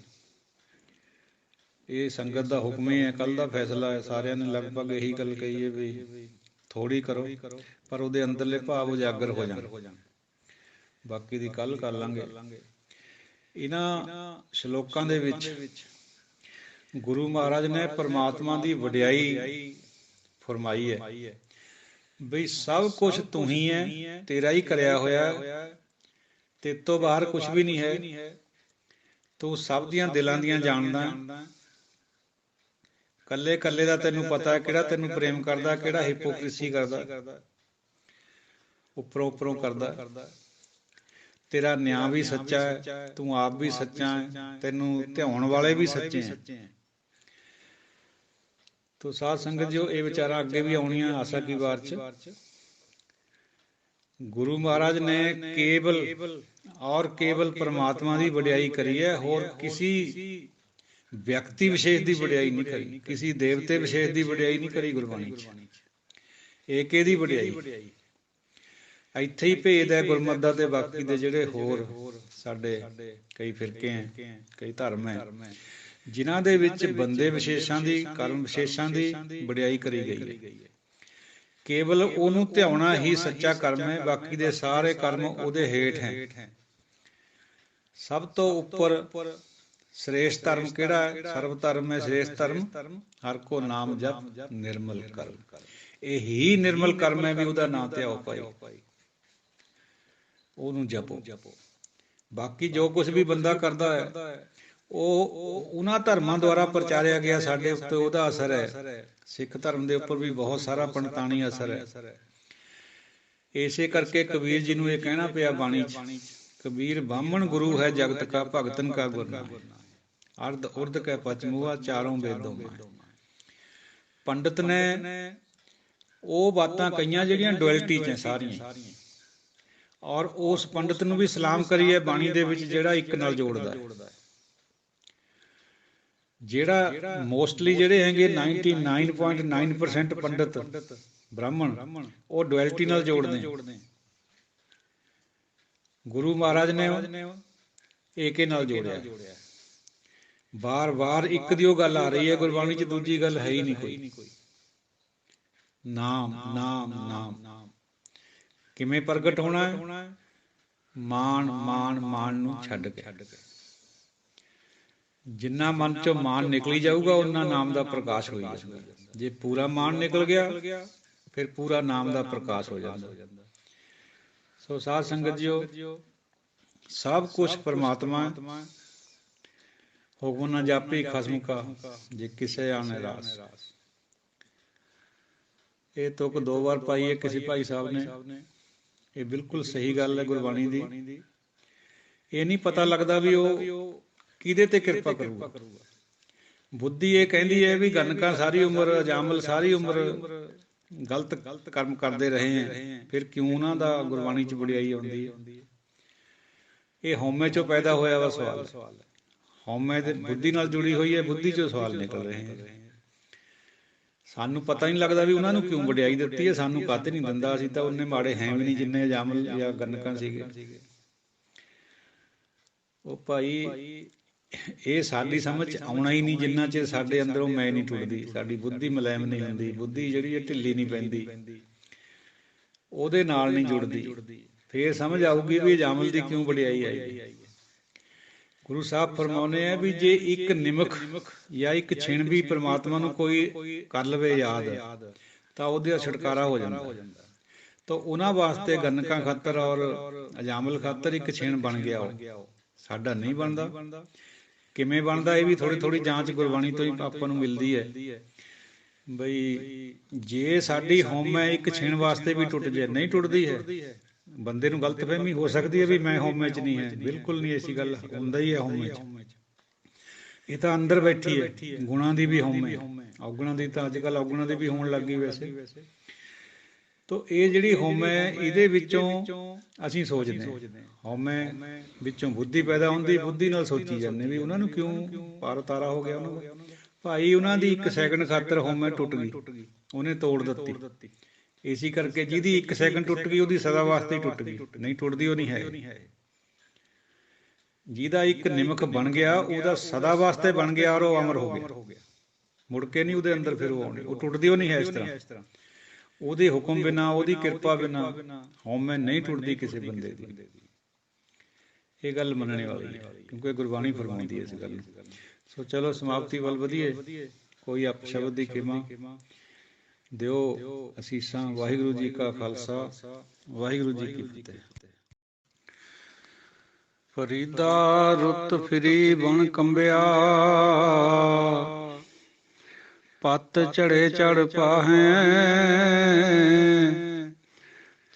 Speaker 1: ਇਹ ਸੰਗਤ ਦਾ ਹੁਕਮ ਹੀ ਹੈ, ਕੱਲ ਦਾ ਫੈਸਲਾ ਹੈ। ਸਾਰਿਆਂ ਨੇ ਲਗਭਗ ਇਹੀ ਗੱਲ ਕਹੀ ਹੈ ਵੀ ਥੋੜ੍ਹੀ ਕਰੋ, ਪਰ ਉਹਦੇ ਅੰਦਰਲੇ ਭਾਵ ਉਜਾਗਰ ਹੋ ਜਾਣ। ਬਾਕੀ ਦੀ ਕੱਲ ਕਰ ਲਾਂਗੇ। ਇਹਨਾਂ ਸ਼ਲੋਕਾਂ ਦੇ ਵਿੱਚ ਗੁਰੂ ਮਹਾਰਾਜ ਨੇ ਪਰਮਾਤਮਾ ਦੀ ਵਡਿਆਈ ਫਰਮਾਈ ਹੈ ਬਈ ਸਭ ਕੁਛ ਤੂੰ ਹੀ ਹੈ, ਤੇਰਾ ਹੀ ਕਰਿਆ ਹੋਇਆ, ਤੇਰੇ ਤੋਂ ਬਾਹਰ ਕੁਛ ਵੀ ਨਹੀਂ ਹੈ। ਤੂੰ ਸਭ ਦੀਆਂ ਦਿਲਾਂ ਦੀਆਂ ਜਾਣਦਾ, ਕੱਲੇ ਕੱਲੇ ਦਾ ਤੈਨੂੰ ਪਤਾ ਕਿਹੜਾ ਤੈਨੂੰ ਪ੍ਰੇਮ ਕਰਦਾ, ਕਿਹੜਾ ਹਿਪੋਕ੍ਰੀਸੀ ਕਰਦਾ, ਉੱਪਰੋਂ ਉੱਪਰੋਂ ਕਰਦਾ। ਤੇਰਾ ਨਿਆਂ ਵੀ ਸੱਚਾ ਹੈ, ਤੂੰ ਆਪ ਵੀ ਸੱਚਾ ਹੈ, ਤੈਨੂੰ ਧਿਆਉਣ ਵਾਲੇ ਵੀ ਸੱਚੇ ਹੈ। ਤੋ ਸਾਧ ਸੰਗਤ ਜੋ ਇਹ ਵਿਚਾਰਾਂ ਅੱਗੇ ਵੀ ਆਉਣੀਆਂ ਆਸਾ ਕੀ ਵਾਰ ਚ। ਗੁਰੂ ਮਹਾਰਾਜ ਨੇ ਕੇਵਲ ਪਰਮਾਤਮਾ ਦੀ ਵਡਿਆਈ ਕਰੀ ਹੈ, ਹੋਰ ਕਿਸੇ ਵਿਅਕਤੀ ਵਿਸ਼ੇਸ਼ ਦੀ ਵਡਿਆਈ ਨਹੀਂ ਕਰੀ, ਕਿਸੇ ਦੇਵਤੇ ਵਿਸ਼ੇਸ਼ ਦੀ ਵਡਿਆਈ ਨਹੀਂ ਕਰੀ ਗੁਰਬਾਣੀ ਚ। ਏਕੇ ਦੀ ਵਡਿਆਈ। ਇੱਥੇ ਹੀ ਭੇਦ ਹੈ ਗੁਰਮਤਿ ਦਾ ਤੇ ਬਾਕੀ ਦੇ ਜਿਹੜੇ ਹੋਰ ਸਾਡੇ ਕਈ ਫਿਰਕੇ ਹੈ, ਕਈ ਧਰਮ ਹੈ, ਜਿਨ੍ਹਾਂ ਦੇ ਵਿੱਚ ਬੰਦੇ ਵਿਸ਼ੇਸ਼ਾਂ ਦੀ, ਕਰਮ ਵਿਸ਼ੇਸ਼ਾਂ ਦੀ ਵਡਿਆਈ ਕਰੀ ਗਈ ਹੈ। ਕੇਵਲ ਉਹਨੂੰ ਧਿਆਉਣਾ ਹੀ ਸੱਚਾ ਕਰਮ ਹੈ, ਬਾਕੀ ਦੇ ਸਾਰੇ ਕਰਮ ਉਹਦੇ ਹੇਠ ਹੈ। ਸਭ ਤੋਂ ਉੱਪਰ ਸ੍ਰੇਸ਼ਟ ਧਰਮ ਕਿਹੜਾ ਹੈ? ਸਰਬ ਧਰਮ ਹੈ ਸ੍ਰੇਸ਼ਟ ਧਰਮ, ਹਰਿ ਕੋ ਨਾਮ ਜਪ ਨਿਰਮਲ ਕਰਮ। ਇਹੀ ਨਿਰਮਲ ਕਰਮ ਹੈ ਵੀ ਉਹਦਾ ਨਾਂ ਧਿਆਓ ਭਾਈ, ਉਹਨੂੰ ਜਪੋ। ਬਾਕੀ ਜੋ ਕੁਛ ਵੀ ਬੰਦਾ ਕਰਦਾ ਹੈ ਉਹ ਉਹਨਾਂ ਧਰਮਾਂ ਦੁਆਰਾ ਪ੍ਰਚਾਰਿਆ ਗਿਆ ਸਾਡੇ ਉੱਤੇ, ਉਹਦਾ ਅਸਰ ਹੈ। ਸਿੱਖ ਧਰਮ ਦੇ ਉੱਪਰ ਵੀ ਬਹੁਤ ਸਾਰਾ ਪੰਡਤਾਨੀ ਅਸਰ ਹੈ। ਇਸੇ ਕਰਕੇ ਕਬੀਰ ਜੀ ਨੂੰ ਇਹ ਕਹਿਣਾ ਪਿਆ ਬਾਣੀ ਚ, ਕਬੀਰ ਬਾਹਮਣ ਗੁਰੂ ਹੈ ਜਗਤ ਕਾ, ਭਗਤਨ ਕਾ ਗੁਰ ਨਾਹਿ, ਅਰਧ ਉਰਧ ਕੈ ਪਚਮੂਆ, ਚਾਰੋਂ ਵੇਦੋਂ ਮਾਹਿ। ਪੰਡਤ ਨੇ ਉਹ ਬਾਤਾਂ ਕਹੀਆਂ ਜਿਹੜੀਆਂ ਡੁਐਲਿਟੀ ਚ ਸਾਰੀਆਂ, ਔਰ ਉਸ ਪੰਡਤ ਨੂੰ ਵੀ ਸਲਾਮ ਕਰੀਏ ਬਾਣੀ ਦੇ ਵਿੱਚ ਜਿਹੜਾ ਇੱਕ ਨਾਲ ਜੋੜਦਾ। ਜਿਹੜਾ ਮੋਸਟਲੀ ਜਿਹੜੇ ਹੈਗੇ 99.9% ਪੰਡਤ ਬ੍ਰਾਹਮਣ, ਉਹ ਡੁਐਲਿਟੀ ਨਾਲ ਜੋੜਦੇ। ਗੁਰੂ ਮਹਾਰਾਜ ਨੇ ਏਕੇ ਨਾਲ ਜੋੜਿਆ। ਵਾਰ ਇੱਕ ਦੀ ਉਹ ਗੱਲ ਆ ਰਹੀ ਹੈ ਗੁਰਬਾਣੀ ਚ, ਦੂਜੀ ਗੱਲ ਹੈ ਹੀ ਨਹੀਂ ਕੋਈ। ਨਾਮ ਨਾਮ ਨਾਮ ਕਿਵੇਂ ਪ੍ਰਗਟ ਹੋਣਾ ਹੈ? ਮਾਣ ਨੂੰ ਛੱਡ ਕੇ। ਜਿੰਨਾ ਮਨ ਚੋਂ ਮਾਣ ਨਿਕਲੀ ਜਾਊਗਾ ਉਹਨਾਂ ਨਾਮ ਦਾ ਪ੍ਰਕਾਸ਼ ਹੋਈ ਜਾਂਦਾ। ਜੇ ਪੂਰਾ ਮਾਣ ਨਿਕਲ ਗਿਆ ਫਿਰ ਪੂਰਾ ਨਾਮ ਦਾ ਪ੍ਰਕਾਸ਼ ਹੋ ਜਾਂਦਾ। ਸੋ ਸਾਧ ਸੰਗਤ ਜੀਓ, ਸਭ ਕੁਛ ਪਰਮਾਤਮਾ, ਹੁਕਮ ਨਾ ਜਾਪੀ ਖਸਮ ਕਾ, ਜੇ ਕਿਸੇ ਆਣੇ ਰਾਸ। ਇਹ ਤੁਕ 2 ਵਾਰ ਪਾਈ ਹੈ ਕਿਸੇ ਭਾਈ ਸਾਹਿਬ ਨੇ। ਇਹ ਬਿਲਕੁਲ ਸਹੀ ਗੱਲ ਹੈ ਗੁਰਬਾਣੀ ਦੀ। ਇਹ ਨਹੀਂ ਪਤਾ ਲੱਗਦਾ ਵੀ ਉਹ ਕਿਹਦੇ ਤੇ ਕਿਰਪਾ ਕਰੂਗਾ। ਬੁੱਧੀ ਇਹ ਕਹਿੰਦੀ ਹੈ ਵੀ ਗਨਕਾਂ ਸਾਰੀ ਉਮਰ, ਅਜਾਮਲ ਸਾਰੀ ਉਮਰ ਗਲਤ ਕਰਮ ਕਰਦੇ ਰਹੇ ਹੈ, ਫਿਰ ਕਿਉਂ ਉਹਨਾਂ ਦਾ ਗੁਰਬਾਣੀ ਚ ਵਡਿਆਈ ਆਉਂਦੀ ਹੈ? ਇਹ ਹਉਮੈ ਚੋਂ ਪੈਦਾ ਹੋਇਆ ਵਾ ਸਵਾਲ। ਹਉਮੈ ਦੇ ਬੁੱਧੀ ਨਾਲ ਜੁੜੀ ਹੋਈ ਹੈ, ਬੁੱਧੀ ਚੋਂ ਸਵਾਲ ਨਿਕਲ ਰਹੇ ਹੈ। ਸਾਨੂੰ ਪਤਾ ਨਹੀਂ ਲੱਗਦਾ ਵੀ ਉਹਨਾਂ ਨੂੰ ਕਿਉਂ ਵਡਿਆਈ ਦਿੱਤੀ ਹੈ, ਸਾਨੂੰ ਕਾਹਤੇ ਨਹੀਂ ਦਿੰਦਾ। ਅਸੀਂ ਤਾਂ ਉਹਨੇ ਮਾੜੇ ਹੈ ਵੀ ਨਹੀਂ ਜਿੰਨੇ ਜਾਮਲ ਜਾਂ ਗੰਨਕਾਂ ਸੀਗੇ। ਉਹ ਭਾਈ ਇਹ ਸਾਡੀ ਸਮਝ 'ਚ ਆਉਣਾ ਹੀ ਨਹੀਂ ਜਿੰਨਾ ਚਿਰ ਸਾਡੇ ਅੰਦਰੋਂ ਮੈਂ ਨਹੀਂ ਟੁੱਟਦੀ, ਸਾਡੀ ਬੁੱਧੀ ਮੁਲਾਇਮ ਨਹੀਂ ਹੁੰਦੀ, ਬੁੱਧੀ ਜਿਹੜੀ ਹੈ ਢਿੱਲੀ ਨਹੀਂ ਪੈਂਦੀ, ਉਹਦੇ ਨਾਲ ਨਹੀਂ ਜੁੜਦੀ। ਫੇਰ ਸਮਝ ਆਊਗੀ ਵੀ ਜਾਮਲ ਦੀ ਕਿਉਂ ਵਡਿਆਈ ਆਈ। ਗੁਰੂ ਸਾਹਿਬ ਫਰਮਾਉਂਦੇ ਆ ਵੀ ਜੇ ਇੱਕ ਨਿਮਕ ਜਾਂ ਇੱਕ ਛਿਣ ਵੀ ਪ੍ਰਮਾਤਮਾ ਨੂੰ ਕੋਈ ਕਰ ਲਵੇ ਯਾਦ ਤਾਂ ਉਹਦਾ ਛੁਟਕਾਰਾ ਹੋ ਜਾਂਦਾ। ਤਾਂ ਉਹਨਾਂ ਵਾਸਤੇ ਗੰਨਕਾਂ ਖਾਤਰ ਔਰ ਜਾਮਲ ਖਾਤਰ ਇੱਕ ਛਿਣ ਬਣ ਗਿਆ। ਉਹ ਸਾਡਾ ਨਹੀਂ ਬਣਦਾ। ਕਿਵੇਂ ਬਣਦਾ ਇਹ ਵੀ ਥੋੜੀ ਥੋੜੀ ਜਾਂਚ ਗੁਰਬਾਣੀ ਤੋਂ ਹੀ ਆਪਾਂ ਨੂੰ ਮਿਲਦੀ ਹੈ। ਬਈ ਜੇ ਸਾਡੀ ਹਉਮੈ ਇੱਕ ਛਿਣ ਵਾਸਤੇ ਵੀ ਟੁੱਟ ਜਾਏ, ਨਹੀਂ ਟੁੱਟਦੀ ਹੈ, ਬੰਦੇ ਨੂੰ ਗਲਤਫਹਿਮੀ ਹੋ ਸਕਦੀ ਹੈ ਵੀ ਮੈਂ ਹਉਮੈ 'ਚ ਨਹੀਂ ਹੈ। ਬਿਲਕੁਲ ਨਹੀਂ ਐਸੀ ਗੱਲ, ਹੁੰਦਾ ਹੀ ਹੈ ਹਉਮੈ 'ਚ। ਇਹ ਤਾਂ ਅੰਦਰ ਬੈਠੀ ਹੈ। ਗੁਣਾਂ ਦੀ ਵੀ ਹਉਮੈ, ਔਗੁਣਾਂ ਦੀ ਤਾਂ ਅੱਜ ਕੱਲ੍ਹ ਔਗੁਣਾਂ ਦੀ ਵੀ ਹੋਣ ਲੱਗ ਗਈ ਵੈਸੇ। ਤਾਂ ਇਹ ਜਿਹੜੀ ਹਉਮੈ ਇਹਦੇ ਵਿੱਚੋਂ ਅਸੀਂ ਸੋਚਦੇ ਹਾਂ, ਹਉਮੈ ਵਿੱਚੋਂ ਬੁੱਧੀ ਪੈਦਾ ਹੁੰਦੀ, ਬੁੱਧੀ ਨਾਲ ਸੋਚੀ ਜਾਂਦੇ ਵੀ ਉਹਨਾਂ ਨੂੰ ਕਿਉਂ ਪਾਰ ਉਤਾਰਾ ਹੋ ਗਿਆ ਉਹਨਾਂ ਦਾ। ਭਾਈ ਉਹਨਾਂ ਦੀ ਇੱਕ ਸੈਕਿੰਡ ਖਾਤਰ ਹਉਮੈ ਟੁੱਟ ਗਈ, ਉਹਨੇ ਤੋੜ ਦਿੱਤੀ। ਇਸੇ ਕਰਕੇ ਜਿਹਦੀ ਇੱਕ ਸੈਕਿੰਡ ਟੁੱਟ ਗਈ ਉਹਦੀ ਸਦਾ ਵਾਸਤੇ ਹੀ ਟੁੱਟ ਗਈ, ਨਹੀਂ ਟੁੱਟਦੀ ਉਹ ਨਹੀਂ ਹੈ। ਜਿਹਦਾ ਇੱਕ ਨਿਮਕ ਬਣ ਗਿਆ ਉਹਦਾ ਸਦਾ ਵਾਸਤੇ ਬਣ ਗਿਆ ਔਰ ਉਹ ਅਮਰ ਹੋ ਗਿਆ, ਮੁੜ ਕੇ ਨਹੀਂ ਉਹਦੇ ਅੰਦਰ ਫਿਰ ਉਹ ਆਉਣੀ, ਉਹ ਟੁੱਟਦੀ ਉਹ ਨਹੀਂ ਹੈ। ਇਸ ਤਰ੍ਹਾਂ ਉਹਦੇ ਹੁਕਮ ਬਿਨਾਂ, ਉਹਦੀ ਕਿਰਪਾ ਬਿਨਾਂ ਹਉਮੈ ਨਹੀਂ ਟੁੱਟਦੀ ਕਿਸੇ ਬੰਦੇ ਦੀ। ਇਹ ਗੱਲ ਮੰਨਣੇ ਵਾਲੀ ਹੈ ਕਿਉਂਕਿ ਗੁਰਬਾਣੀ ਫਰਮਾਉਂਦੀ ਹੈ ਇਸ ਗੱਲ ਨੂੰ। ਸੋ ਚਲੋ ਸਮਾਪਤੀ ਵੱਲ ਵਧੀਏ। ਕੋਈ ਅਪ ਸ਼ਬਦ ਦੀ ਖਿਮਾ ਦਿਓ ਅਸੀਸਾਂ। ਵਾਹਿਗੁਰੂ ਜੀ ਕਾ ਖਾਲਸਾ, ਵਾਹਿਗੁਰੂ ਜੀ ਕੀ ਫਤਿਹ। ਫਰੀਦਾ ਰੁੱਤ ਫਿਰੀ ਬਣ ਕੰਬਿਆ, ਪੱਤ ਝੜੇ ਚੜ ਪਾਹੈ,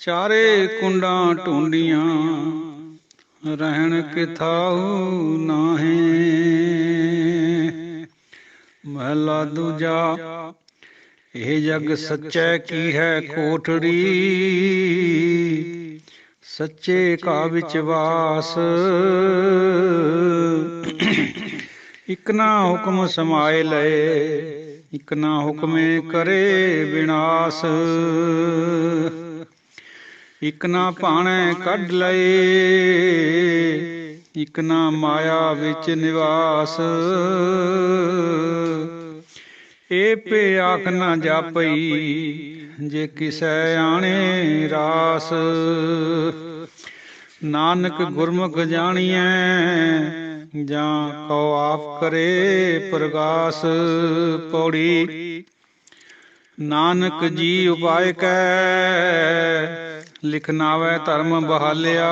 Speaker 1: ਚਾਰੇ ਕੁੰਡਾਂ ਢੂੰਡੀਆਂ, ਰਹਿਣ ਕਿਥਾਉ ਨਾਹੀਂ। ਮਹਲਾ ਦੂਜਾ। ਇਹ ਜਗ ਸੱਚੈ ਕੀ ਹੈ ਕੋਠੜੀ, ਸੱਚੇ ਕਾ ਵਿੱਚ ਵਾਸ। ਇਕ ਨਾ ਹੁਕਮ ਸਮਾਏ ਲਏ, ਇਕ ਨਾ ਹੁਕਮੇ ਕਰੇ ਵਿਨਾਸ਼। ਇਕ ਨਾ ਭਾਣੇ ਕੱਢ ਲਏ, ਇਕ ਨਾ ਮਾਇਆ ਵਿੱਚ ਨਿਵਾਸ। ਇਹ ਭੇ ਆਖ ਨਾ ਜਾਪਈ, ਜੇ ਕਿਸੈ ਆਣੇ ਰਾਸ। ਨਾਨਕ ਗੁਰਮੁਖ ਜਾਣੀਐ, ਜਾਂ ਕਉ ਆਪ ਕਰੇ ਪ੍ਰਗਾਸ। ਪੌੜੀ। ਨਾਨਕ ਜੀ ਉਪਾਇ ਕੈ, ਲਿਖ ਨਾਵੈ ਧਰਮ ਬਹਾਲਿਆ।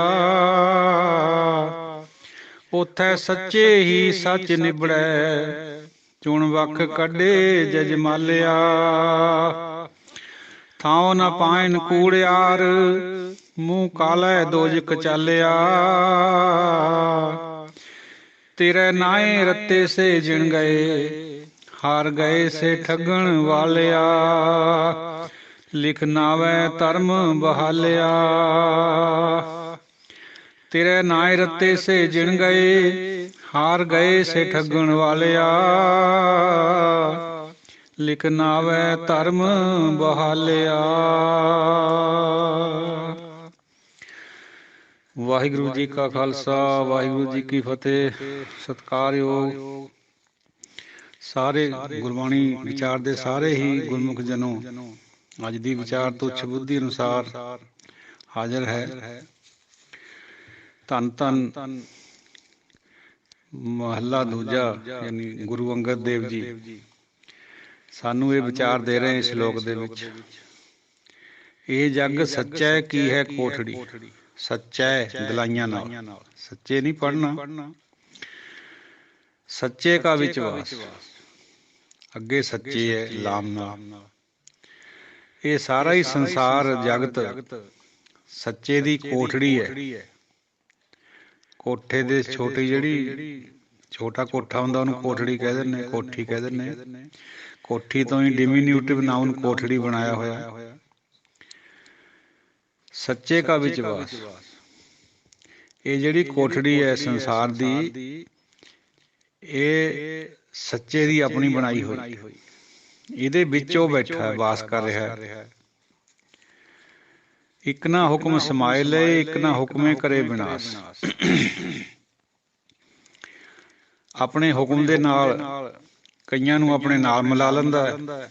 Speaker 1: ਉਥੈ ਸੱਚੇ ਹੀ ਸੱਚ ਨਿਬੜੈ, ਚੁਣ ਵਖ ਕੱਢੇ ਜਜਮਾਲਿਆ। ਥਾਉ ਨ ਪਾਇਨ ਕੂੜਿਆਰ, ਮੂੰਹ ਕਾਲੈ ਦੋਜਕ ਚਾਲਿਆ। ਤੇਰੇ ਨਾਏ ਰੱਤੇ ਸੇ ਜਿਣ ਗਏ, ਹਾਰ ਗਏ ਸੇ ਠੱਗਣ ਵਾਲਿਆ। ਲਿਖ ਨਾਵੈ ਧਰਮ ਬਹਾਲਿਆ। ਤੇਰੇ ਨਾਏ ਰੱਤੇ ਸੇ ਜਿਣ ਗਏ, ਹਾਰ ਗਏ ਸੇ ਠੱਗਣ ਵਾਲਿਆ। ਲਿਖ ਨਾਵੈ ਧਰਮ ਬਹਾਲਿਆ। ਵਾਹਿਗੁਰੂ ਜੀ ਕਾ ਖਾਲਸਾ, ਵਾਹਿਗੁਰੂ ਜੀ ਕੀ ਫਤਿਹ। ਸਤਿਕਾਰਯੋਗ ਸਾਰੇ ਗੁਰਬਾਣੀ ਵਿਚਾਰ ਦੇ ਸਾਰੇ ਹੀ ਗੁਰਮੁਖ ਜਨੋ, ਅੱਜ ਦੀ ਵਿਚਾਰ ਤੁੱਛ ਬੁੱਧੀ ਅਨੁਸਾਰ ਹਾਜ਼ਰ ਹੈ। ਧੰਨ ਧੰਨ ਮਹੱਲਾ ਦੂਜਾ ਯਾਨੀ ਗੁਰੂ ਅੰਗਦ ਦੇਵ ਜੀ ਸਾਨੂੰ ਇਹ ਵਿਚਾਰ ਦੇ ਰਹੇ ਇਸ ਸ਼ਲੋਕ ਦੇ ਵਿੱਚ। ਇਹ ਜੱਗ ਸੱਚੈ ਕੀ ਹੈ ਕੋਠੜੀ। ਸੱਚੈ ਦਲਾਈਆਂ ਨਾਲ, ਸੱਚੇ ਨਹੀਂ ਪੜ੍ਹਨਾ, ਸੱਚੇ ਕਾ ਵਿਚਵਾਸ। ਅੱਗੇ ਸੱਚੇ ਹੈ ਲਾਮ ਨਾਲ। ਇਹ ਸਾਰਾ ਹੀ ਸੰਸਾਰ ਜਗਤ ਸੱਚੇ ਦੀ ਕੋਠੜੀ ਹੈ। ਕੋਠੇ ਦੇ ਛੋਟੀ ਜਿਹੜੀ ਛੋਟਾ ਕੋਠਾ ਹੁੰਦਾ ਉਹਨੂੰ ਕੋਠੜੀ ਕਹਿ ਦਿੰਦੇ, ਕੋਠੀ ਕਹਿ ਦਿੰਦੇ। ਕੋਠੀ ਤੋਂ ਹੀ ਡਿਮੀਨਿਊਟਿਵ ਨਾਉਨ ਕੋਠੜੀ ਬਣਾਇਆ ਹੋਇਆ। ਸੱਚੇ ਕਾ ਵਿਚਵਾਸ। ਇਹ ਜਿਹੜੀ ਕੋਠੜੀ ਹੈ ਸੰਸਾਰ ਦੀ, ਇਹ ਸੱਚੇ ਦੀ ਆਪਣੀ ਬਣਾਈ ਹੋਈ। ਇਹਦੇ ਵਿੱਚ ਉਹ ਬੈਠਾ ਹੈ, ਵਾਸ ਕਰ ਰਿਹਾ ਹੈ। ਇੱਕ ਨਾ ਹੁਕਮ ਸਮਾਏ ਲਏ, ਇੱਕ ਨਾ ਹੁਕਮੇ ਕਰੇ ਵਿਨਾਸ਼। ਆਪਣੇ ਹੁਕਮ ਦੇ ਨਾਲ ਕਈਆਂ ਨੂੰ ਆਪਣੇ ਨਾਲ ਮਿਲਾ ਲੈਂਦਾ ਹੈ,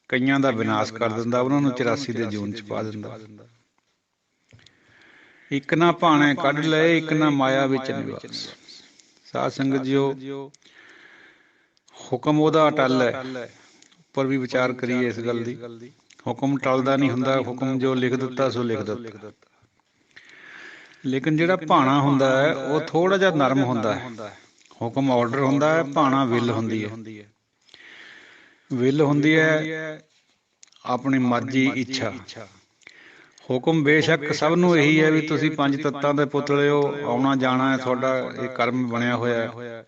Speaker 1: ਕਈਆਂ ਦਾ ਵਿਨਾਸ਼ ਕਰ ਦਿੰਦਾ, ਉਹਨਾਂ ਨੂੰ 84 ਦੇ ਜੂਨ ਚ ਪਾ ਦਿੰਦਾ। ਇੱਕ ਨਾ ਭਾਣੇ ਕੱਢ ਲਏ, ਇੱਕ ਨਾ ਮਾਇਆ ਵਿੱਚ ਨਿਵਾਸ। ਸਾਧ ਸੰਗਤ ਜੀਓ, ਹੁਕਮ ਉਹਦਾ ਅਟੱਲ ਹੈ। ਉੱਪਰ ਵੀ ਵਿਚਾਰ ਕਰੀਏ ਇਸ ਗੱਲ ਦੀ। ਹੁਕਮ ਟਲਦਾ ਨਹੀਂ ਹੁੰਦਾ, ਹੁਕਮ ਜੋ ਲਿਖ ਦਿੱਤਾ ਸੋ ਲਿਖ ਦਿੱਤਾ। ਲੇਕਿਨ ਜਿਹੜਾ ਭਾਣਾ ਹੁੰਦਾ ਹੈ ਉਹ ਥੋੜਾ ਜਿਹਾ ਨਰਮ ਹੁੰਦਾ ਹੈ। ਹੁਕਮ ਆਰਡਰ ਹੁੰਦਾ ਹੈ, ਭਾਣਾ ਵਿਲ ਹੁੰਦੀ ਹੈ। ਵਿਲ ਹੁੰਦੀ ਹੈ ਆਪਣੀ ਮਰਜ਼ੀ, ਇੱਛਾ। ਹੁਕਮ ਬੇਸ਼ੱਕ ਸਭ ਨੂੰ ਇਹੀ ਹੈ ਵੀ ਤੁਸੀਂ 5 ਤੱਤਾਂ ਦੇ ਪੁਤਲੇ ਹੋ, ਆਉਣਾ ਜਾਣਾ ਹੈ, ਤੁਹਾਡਾ ਇਹ ਕਰਮ ਬਣਿਆ ਹੋਇਆ ਹੈ।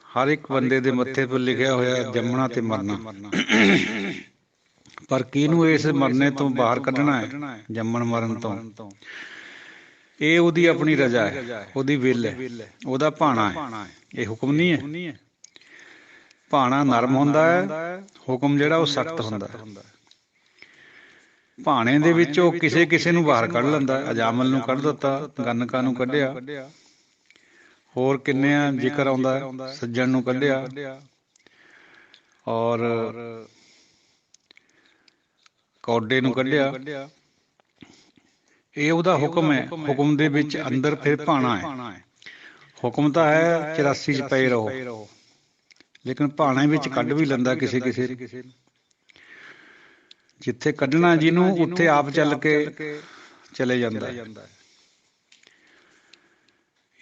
Speaker 1: ਹਰ ਇੱਕ ਬੰਦੇ ਦੇ ਮੱਥੇ ਪਰ ਲਿਖਿਆ ਹੋਇਆ ਜੰਮਣਾ ਤੇ ਮਰਨਾ। ਪਰ ਕਿਹਨੂੰ ਇਸ ਮਰਨੇ ਤੋਂ ਬਾਹਰ ਕੱਢਣਾ ਹੈ, ਜੰਮਣ ਮਰਨ ਤੋਂ, ਇਹ ਉਹਦੀ ਆਪਣੀ ਰਜਾ ਹੈ, ਉਹਦੀ ਵਿਲ ਹੈ, ਉਹਦਾ ਭਾਣਾ ਹੈ। ਇਹ ਹੁਕਮ ਨਹੀਂ ਹੈ। ਭਾਣਾ ਨਰਮ ਹੁੰਦਾ ਹੈ, ਹੁਕਮ ਜਿਹੜਾ ਉਹ ਸਖਤ ਹੁੰਦਾ ਹੈ। ਭਾਣੇ ਦੇ ਵਿੱਚ ਉਹ ਕਿਸੇ ਕਿਸੇ ਨੂੰ ਬਾਹਰ ਕੱਢ ਲੈਂਦਾ। ਅਜਾਮਲ ਨੂੰ ਕੱਢ ਦਿੱਤਾ, ਗੰਨਕਾ ਨੂੰ ਕੱਢਿਆ, ਹੋਰ ਕਿੰਨੇ ਆ ਜ਼ਿਕਰ ਆਉਂਦਾ, ਸੱਜਣ ਨੂੰ ਕੱਢਿਆ, ਔਰ ਕੌਡੇ ਨੂੰ ਕੱਢਿਆ। ਇਹ ਉਹਦਾ ਹੁਕਮ ਹੈ। ਹੁਕਮ ਦੇ ਵਿੱਚ ਅੰਦਰ ਫਿਰ ਭਾਣਾ ਹੈ। ਹੁਕਮ ਤਾਂ ਹੈ 84 ਚ ਪਏ ਰਹੋ, ਲੇਕਿਨ ਭਾਣੇ ਵਿੱਚ ਕੱਢ ਵੀ ਲੈਂਦਾ ਕਿਸੇ ਕਿਸੇ ਨੂੰ। ਜਿੱਥੇ ਕੱਢਣਾ ਜਿਹਨੂੰ, ਉੱਥੇ ਆਪ ਚੱਲ ਕੇ ਚਲੇ ਜਾਂਦਾ।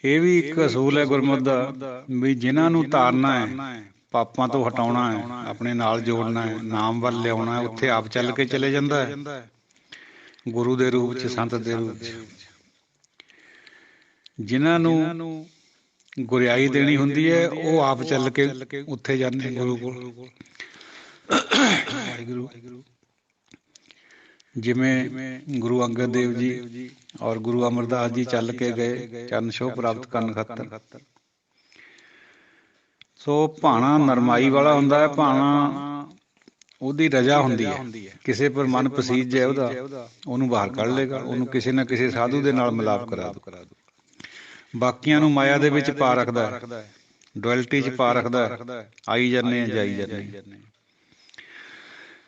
Speaker 1: ਇਹ ਵੀ ਇੱਕ ਅਸੂਲ ਹੈ ਗੁਰਮਤਿ ਦਾ, ਵੀ ਜਿਹਨਾਂ ਨੂੰ ਤਾਰਨਾ ਹੈ, ਪਾਪਾਂ ਤੋਂ ਹਟਾਉਣਾ ਹੈ, ਆਪਣੇ ਨਾਲ ਜੋੜਨਾ ਹੈ, ਨਾਮ ਵੱਲ ਲਿਆਉਣਾ ਹੈ, ਉੱਥੇ ਆਪ ਚੱਲ ਕੇ ਚਲੇ ਜਾਂਦਾ ਹੈ, ਗੁਰੂ ਦੇ ਰੂਪ ਚ, ਸੰਤ ਦੇ ਰੂਪ ਚ। ਜਿਹਨਾਂ ਨੂੰ ਗੁਰਿਆਈ ਦੇਣੀ ਹੁੰਦੀ ਹੈ, ਉਹ ਆਪ ਚੱਲ ਕੇ ਉੱਥੇ ਜਾਂਦੇ ਗੁਰੂ ਕੋਲ। ਵਾਹਿਗੁਰੂ। ਜਿਵੇਂ ਗੁਰੂ ਅੰਗਦ ਦੇਵ ਜੀ ਔਰ ਗੁਰੂ ਅਮਰਦਾਸ ਜੀ ਚੱਲ ਕੇ ਗਏ ਚਰਨ ਛੋਹ ਪ੍ਰਾਪਤ ਕਰਨ ਖਾਤਰ। ਸੋ ਭਾਣਾ ਨਰਮਾਈ ਵਾਲਾ ਹੁੰਦਾ ਹੈ। ਭਾਣਾ ਉਹਦੀ ਰਜਾ ਹੁੰਦੀ ਹੈ। ਕਿਸੇ ਪਰ ਮਨ ਪਸੀਜ ਜਾਏ ਉਹਦਾ, ਉਹਨੂੰ ਬਾਹਰ ਕੱਢ ਲਏਗਾ, ਉਹਨੂੰ ਕਿਸੇ ਨਾ ਕਿਸੇ ਸਾਧੂ ਦੇ ਨਾਲ ਮਿਲਾਪ ਕਰਾ ਦੂ। ਬਾਕੀਆਂ ਨੂੰ ਮਾਇਆ ਦੇ ਵਿੱਚ ਪਾ ਰੱਖਦਾ, ਡੁਐਲਿਟੀ ਚ ਪਾ ਰੱਖਦਾ, ਆਈ ਜਾਂਦੇ ਆ ਜਾਈ ਜਾਂਦੇ।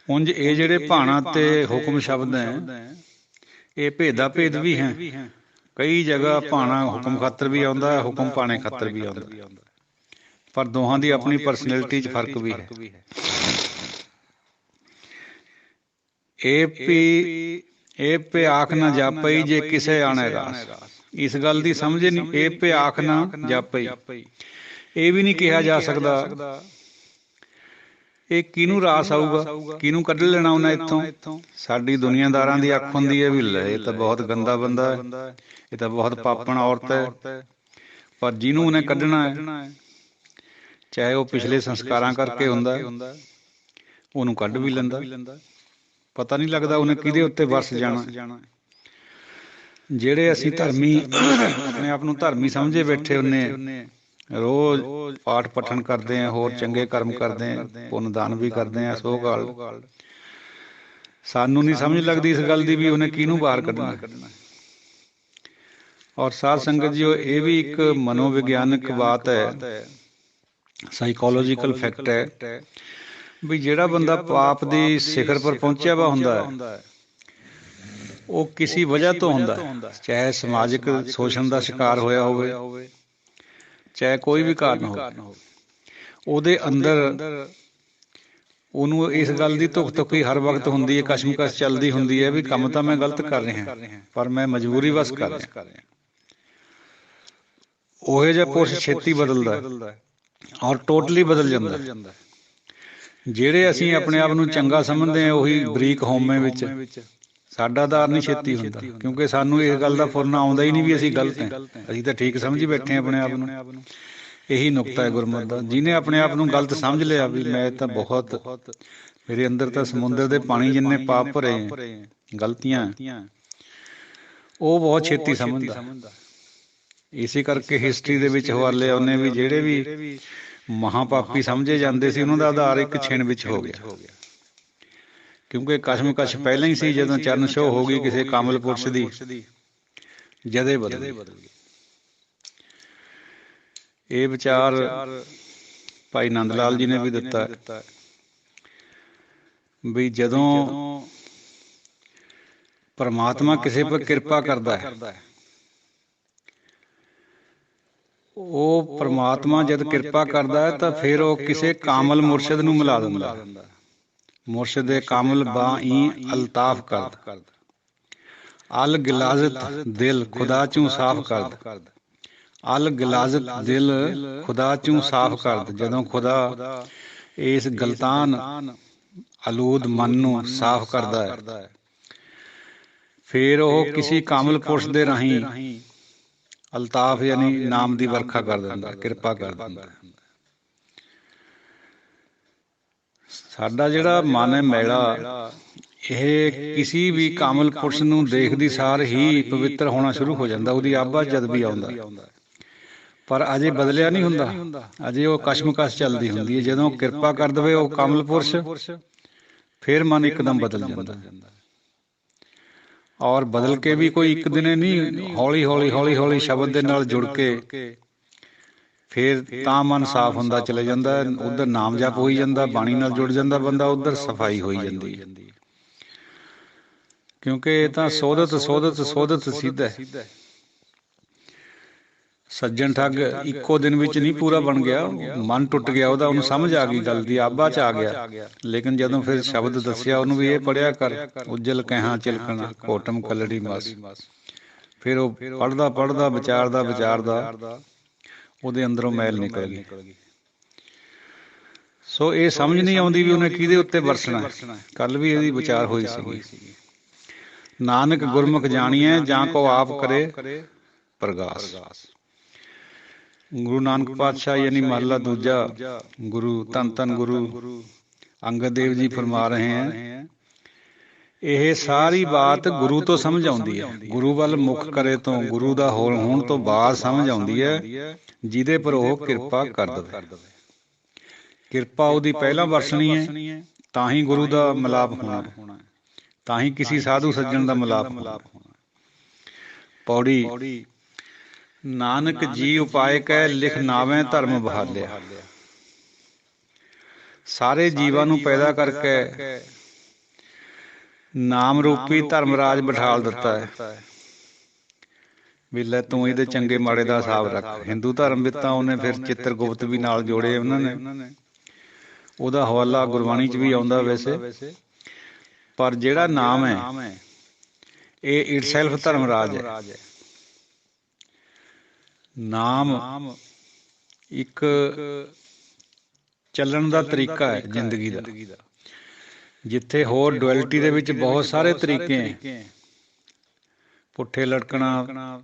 Speaker 1: ਉਂਝ ਇਹ ਜਿਹੜੇ ਭਾਣਾ ਤੇ ਹੁਕਮ ਸ਼ਬਦ ਹੈ, ਇਹ ਭੇਦਾ ਭੇਦ ਵੀ ਹੈ। ਕਈ ਜਗ੍ਹਾ ਭਾਣਾ ਹੁਕਮ ਖਾਤਰ ਵੀ ਆਉਂਦਾ, ਹੁਕਮ ਭਾਣੇ ਖਾਤਰ ਵੀ ਆਉਂਦਾ, ਪਰ ਦੋਹਾਂ ਦੀ ਆਪਣੀ ਪਰਸਨੈਲਿਟੀ ਚ ਫਰਕ ਵੀ ਹੈ। ਇਹ ਭੇ ਆਖ ਨਾ ਜਾਪਈ ਜੇ ਕਿਸੇ ਆਣੇ ਰਾਸ। ਇਸ ਗੱਲ ਦੀ ਸਮਝ ਨਹੀਂ। ਇਹ ਭੇ ਆਖ ਨਾ ਜਾਪਈ, ਇਹ ਵੀ ਨਹੀਂ ਕਿਹਾ ਜਾ ਸਕਦਾ ਇਹ ਕਿਹਨੂੰ ਰਾਸ ਆਊਗਾ, ਕਿਹਨੂੰ ਕੱਢ ਲੈਣਾ ਉਹਨੇ ਇੱਥੋਂ। ਸਾਡੀ ਦੁਨੀਆਦਾਰਾਂ ਦੀ ਅੱਖ ਹੁੰਦੀ ਹੈ ਵੀ ਲੈ ਇਹ ਤਾਂ ਬਹੁਤ ਗੰਦਾ ਬੰਦਾ ਹੈ, ਇਹ ਤਾਂ ਬਹੁਤ ਪਾਪਣ ਔਰਤ ਹੈ। ਪਰ ਜਿਹਨੂੰ ਉਹਨੇ ਕੱਢਣਾ ਹੈ, ਚਾਹੇ ਉਹ ਪਿਛਲੇ ਸੰਸਕਾਰਾਂ ਕਰਕੇ ਹੁੰਦਾ, ਉਹਨੂੰ ਕੱਢ ਵੀ ਲੈਂਦਾ। ਪਤਾ ਨਹੀਂ ਲੱਗਦਾ ਉਹਨੇ ਕਿਹਦੇ ਉੱਤੇ ਵਸ ਜਾਣਾ। ਜਿਹੜੇ ਅਸੀਂ ਧਰਮੀ, ਆਪਣੇ ਆਪ ਨੂੰ ਧਰਮੀ ਸਮਝੇ ਬੈਠੇ ਹੁੰਦੇ, ਰੋਜ਼ ਪਾਠ ਪਠਨ ਕਰਦੇ ਆ, ਹੋਰ ਚੰਗੇ ਕਰਮ ਕਰਦੇ ਆ, ਪੁੰਨ ਦਾਨ ਵੀ ਕਰਦੇ ਆ, ਸੋ ਗਾਲ ਸਾਨੂੰ ਨਹੀਂ ਸਮਝ ਲੱਗਦੀ ਇਸ ਗੱਲ ਦੀ ਵੀ ਉਹਨੇ ਕਿਹਨੂੰ ਬਾਹਰ ਕੱਢਣਾ। ਔਰ ਸਾਧ ਸੰਗਤ ਜੀ, ਇਹ ਵੀ ਇੱਕ ਮਨੋਵਿਗਿਆਨਕ ਬਾਤ ਹੈ, ਸਾਈਕੋਲੋਜੀਕਲ ਫੈਕਟ ਹੈ ਵੀ ਜਿਹੜਾ ਬੰਦਾ ਪਾਪ ਦੀ ਸਿਖਰ ਪਰ ਪਹੁੰਚਿਆ ਵਾ ਹੁੰਦਾ ਹੈ, ਉਹ ਕਿਸੇ ਵਜ੍ਹਾ ਤੋਂ ਹੁੰਦਾ, ਚਾਹੇ ਸਮਾਜਿਕ ਸ਼ੋਸ਼ਣ ਦਾ ਸ਼ਿਕਾਰ ਹੋਇਆ ਹੋਵੇ, ਚਾਹੇ ਕੋਈ ਵੀ ਕਾਰਨ ਹੋਵੇ। ਉਹਦੇ ਅੰਦਰ ਉਹਨੂੰ ਇਸ ਗੱਲ ਦੀ ਧੁੱਖ ਧੁੱਖੀ ਹਰ ਵਕਤ ਹੁੰਦੀ ਹੈ, ਕਸ਼ਮਕਸ਼ ਚੱਲਦੀ ਹੁੰਦੀ ਹੈ ਵੀ ਕੰਮ ਤਾਂ ਮੈਂ ਗਲਤ ਕਰ ਰਿਹਾ, ਪਰ ਮੈਂ ਮਜਬੂਰੀ ਵਸ ਕਰ ਰਿਹਾ। ਉਹੋ ਜਿਹਾ ਪੁਰਸ਼ ਛੇਤੀ ਬਦਲਦਾ ਔਰ ਟੋਟਲੀ ਬਦਲ ਜਾਂਦਾ। ਜਿਹੜੇ ਅਸੀਂ ਆਪਣੇ ਆਪ ਨੂੰ ਚੰਗਾ ਸਮਝਦੇ ਹਾਂ, ਉਹੀ ਬਰੀਕ ਹਉਮੈ ਵਿੱਚ ਸਾਡਾ ਆਧਾਰ ਨਹੀਂ ਛੇਤੀ ਹੁੰਦਾ, ਕਿਉਂਕਿ ਸਾਨੂੰ ਇਸ ਗੱਲ ਦਾ ਫੁਰਨਾ ਆਉਂਦਾ ਹੀ ਨਹੀਂ ਵੀ ਅਸੀਂ ਗਲਤ ਹਾਂ। ਅਸੀਂ ਤਾਂ ਠੀਕ ਸਮਝੀ ਬੈਠੇ ਹਾਂ ਆਪਣੇ ਆਪ ਨੂੰ। ਇਹੀ ਨੁਕਤਾ ਹੈ ਗੁਰਮਤਿ ਦਾ। ਜਿਹਨੇ ਆਪਣੇ ਆਪ ਨੂੰ ਗਲਤ ਸਮਝ ਲਿਆ ਵੀ ਮੈਂ ਤਾਂ ਬਹੁਤ, ਮੇਰੇ ਅੰਦਰ ਤਾਂ ਸਮੁੰਦਰ ਦੇ ਪਾਣੀ ਜਿੰਨੇ ਪਾਪ ਭਰੇ, ਗਲਤੀਆਂ, ਉਹ ਬਹੁਤ ਛੇਤੀ ਸਮਝਦਾ। ਇਸੇ ਕਰਕੇ ਹਿਸਟਰੀ ਦੇ ਵਿੱਚ ਹਵਾਲੇ ਆਉਂਦੇ ਵੀ ਜਿਹੜੇ ਵੀ ਮਹਾਂਪਾਪੀ ਸਮਝੇ ਜਾਂਦੇ ਸੀ, ਉਹਨਾਂ ਦਾ ਆਧਾਰ ਇੱਕ ਛਿਣ ਵਿੱਚ ਹੋ ਗਿਆ, ਕਿਉਂਕਿ ਕਸ਼ਮਕਸ਼ ਪਹਿਲਾਂ ਹੀ ਸੀ। ਜਦੋਂ ਚਰਨ ਛੋਹ ਹੋ ਗਈ ਕਿਸੇ ਕਾਮਲ ਪੁਰਸ਼ ਦੀ, ਜਦੇ ਬਦਲ ਗਈ। ਇਹ ਵਿਚਾਰ ਭਾਈ ਨੰਦ ਲਾਲ ਜੀ ਨੇ ਵੀ ਦਿੱਤਾ ਵੀ ਜਦੋਂ ਪਰਮਾਤਮਾ ਕਿਸੇ ਪਰ ਕਿਰਪਾ ਕਰਦਾ ਹੈ, ਉਹ ਪਰਮਾਤਮਾ ਜਦ ਕਿਰਪਾ ਕਰਦਾ ਹੈ ਤਾਂ ਫਿਰ ਉਹ ਕਿਸੇ ਕਾਮਲ ਮੁਰਸ਼ਿਦ ਨੂੰ ਮਿਲਾ ਦਿੰਦਾ। ਮੁਰਸ਼ਿਦ ਦੇ ਕਾਮਲ ਬਾਈ ਅਲਤਾਫ ਕਰਦਾ, ਅਲ ਗਿਲਾਜ਼ਤ ਦਿਲ ਖੁਦਾ ਚੋਂ ਸਾਫ਼ ਕਰਦਾ, ਅਲ ਗਿਲਾਜ਼ਤ ਦਿਲ ਖੁਦਾ ਚੋਂ ਸਾਫ਼ ਕਰਦਾ। ਜਦੋਂ ਖੁਦਾ ਇਸ ਗਲਤਾਨ ਆਲੂਦ ਮਨ ਨੂੰ ਸਾਫ਼ ਕਰਦਾ ਹੈ, ਫਿਰ ਉਹ ਕਿਸੇ ਕਾਮਲ ਪੁਰਸ਼ ਦੇ ਰਾਹੀਂ ਅਲਤਾਫ ਯਾਨੀ ਨਾਮ ਦੀ ਵਰਖਾ ਕਰ ਦਿੰਦਾ, ਕਿਰਪਾ ਕਰ ਦਿੰਦਾ। ਸਾਡਾ ਜਿਹੜਾ ਮਨ ਹੈ ਮੈਲਾ, ਇਹ ਕਿਸੇ ਵੀ ਕਾਮਲ ਪੁਰਸ਼ ਨੂੰ ਦੇਖਦੀ ਸਾਰ ਹੀ ਪਵਿੱਤਰ ਹੋਣਾ ਸ਼ੁਰੂ ਹੋ ਜਾਂਦਾ। ਉਹਦੀ ਆਭਾ ਜਦ ਵੀ ਆਉਂਦਾ, ਪਰ ਅਜੇ ਬਦਲਿਆ ਨਹੀਂ ਹੁੰਦਾ, ਅਜੇ ਉਹ ਕਸ਼ਮਕਸ਼ ਚੱਲਦੀ ਹੁੰਦੀ ਹੈ। ਜਦੋਂ ਕਿਰਪਾ ਕਰ ਦੇਵੇ ਉਹ ਕਾਮਲ ਪੁਰਸ਼, ਫਿਰ ਮਨ ਇੱਕਦਮ ਬਦਲ ਜਾਂਦਾ। ਔਰ ਬਦਲ ਕੇ ਵੀ ਕੋਈ ਇੱਕ ਦਿਨੇ ਨਹੀਂ, ਹੌਲੀ ਹੌਲੀ ਸ਼ਬਦ ਦੇ ਨਾਲ ਜੁੜ ਕੇ ਫਿਰ ਤਾਂ ਮਨ ਸਾਫ਼ ਹੁੰਦਾ ਚਲੇ ਜਾਂਦਾ। ਉੱਧਰ ਨਾਮ ਜਪ ਹੋਈ ਜਾਂਦਾ, ਬਾਣੀ ਨਾਲ ਜੁੜ ਜਾਂਦਾ ਬੰਦਾ, ਉੱਧਰ ਸਫਾਈ ਹੋਈ ਜਾਂਦੀ ਹੈ। ਕਿਉਂਕਿ ਇਹ ਤਾਂ ਸੋਧਤ ਸਿੱਧ ਹੈ। ਸੱਜਣ ਠੱਗ ਇੱਕੋ ਦਿਨ ਵਿੱਚ ਨਹੀਂ ਪੂਰਾ ਬਣ ਗਿਆ, ਮਨ ਟੁੱਟ ਗਿਆ ਉਹਦਾ, ਉਹਨੂੰ ਸਮਝ ਆ ਗਈ ਗੱਲ ਦੀ, ਆਭਾ 'ਚ ਆ ਗਿਆ। ਲੇਕਿਨ ਜਦੋਂ ਫਿਰ ਸ਼ਬਦ ਦੱਸਿਆ ਉਹਨੂੰ ਵੀ ਇਹ ਪੜ੍ਹਿਆ ਕਰ, ਉੱਜਲ ਕਹਿਆ ਚਿਲਕਣਾ ਕੋਟਮ ਕਲੜੀ ਮਸ, ਫਿਰ ਉਹ ਪੜ੍ਹਦਾ ਵਿਚਾਰਦਾ ਉਹਦੇ ਅੰਦਰੋਂ ਮੈਲ ਨਿਕਲ ਗਈ। ਸੋ ਇਹ ਸਮਝ ਨਹੀਂ ਆਉਂਦੀ ਵੀ ਉਹਨੇ ਕਿਹਦੇ ਉੱਤੇ ਵਰਸਣਾ। ਕੱਲ ਵੀ ਇਹਦੀ ਵਿਚਾਰ ਹੋਈ ਸੀਗੀ, ਨਾਨਕ ਗੁਰਮੁਖ ਜਾਣੀਐ ਜਾਂ ਕੋ ਆਪ ਕਰੇ ਪ੍ਰਗਾਸ। ਗੁਰੂ ਨਾਨਕ ਪਾਤਸ਼ਾਹ ਯਾਨੀ ਮਹਲਾ ਦੂਜਾ, ਗੁਰੂ ਧੰਨ ਗੁਰੂ ਅੰਗਦ ਦੇਵ ਜੀ ਫਰਮਾ ਰਹੇ ਹੈ, ਇਹ ਸਾਰੀ ਬਾਤ ਗੁਰੂ ਤੋਂ ਸਮਝ ਆਉਂਦੀ ਹੈ। ਗੁਰੂ ਵੱਲ ਮੁਖ ਕਰੇ ਤੋਂ, ਗੁਰੂ ਦਾ ਹੋਣ ਤੋਂ ਬਾਅਦ ਸਮਝ ਆਉਂਦੀ ਹੈ, ਜਿਹਦੇ ਪਰ ਉਹ ਕਿਰਪਾ ਕਰ ਦੇਵੇ। ਕਿਰਪਾ ਉਹਦੀ ਪਹਿਲਾਂ ਵਰਸਣੀ ਹੈ, ਤਾਂ ਹੀ ਗੁਰੂ ਦਾ ਮਿਲਾਪ ਹੋਣਾ, ਤਾਂ ਹੀ ਕਿਸੇ ਸਾਧੂ ਸੱਜਣ ਦਾ ਮਿਲਾਪ ਹੋਣਾ। ਪੌੜੀ ਨਾਨਕ ਜੀ ਉਪਾਇ ਕੈ ਲਿਖ ਨਾਵੇਂ ਧਰਮ ਬਹਾਲਿਆ। ਸਾਰੇ ਜੀਵਾਂ ਨੂੰ ਪੈਦਾ ਕਰਕੇ ਨਾਮ ਰੂਪੀ ਧਰਮ ਰਾਜ ਬਿਠਾਲ ਦਿੱਤਾ ਹੈ ਵੀ ਲੈ ਤੂੰ ਇਹਦੇ ਚੰਗੇ ਮਾੜੇ ਦਾ ਹਿਸਾਬ ਰੱਖ। ਹਿੰਦੂ ਧਰਮ ਵਿੱਚ ਤਾਂ ਉਹਨੇ ਫਿਰ ਚਿੱਤਰ ਗੁਪਤ ਵੀ ਨਾਲ ਜੋੜੇ ਉਹਨਾਂ ਨੇ, ਉਹਦਾ ਹਵਾਲਾ ਗੁਰਬਾਣੀ 'ਚ ਵੀ ਆਉਂਦਾ ਵੈਸੇ। ਪਰ ਜਿਹੜਾ ਨਾਮ ਹੈ ਇਹ ਇਟਸੈਲਫ ਧਰਮ ਰਾਜ ਹੈ। ਨਾਮ ਇੱਕ ਚੱਲਣ ਦਾ ਤਰੀਕਾ ਹੈ ਜ਼ਿੰਦਗੀ ਦਾ, ਜਿੱਥੇ ਹੋਰ ਡੁਐਲਿਟੀ ਦੇ ਵਿੱਚ ਬਹੁਤ ਸਾਰੇ ਤਰੀਕੇ ਹੈ। ਪੁੱਠੇ ਲਟਕਣਾ,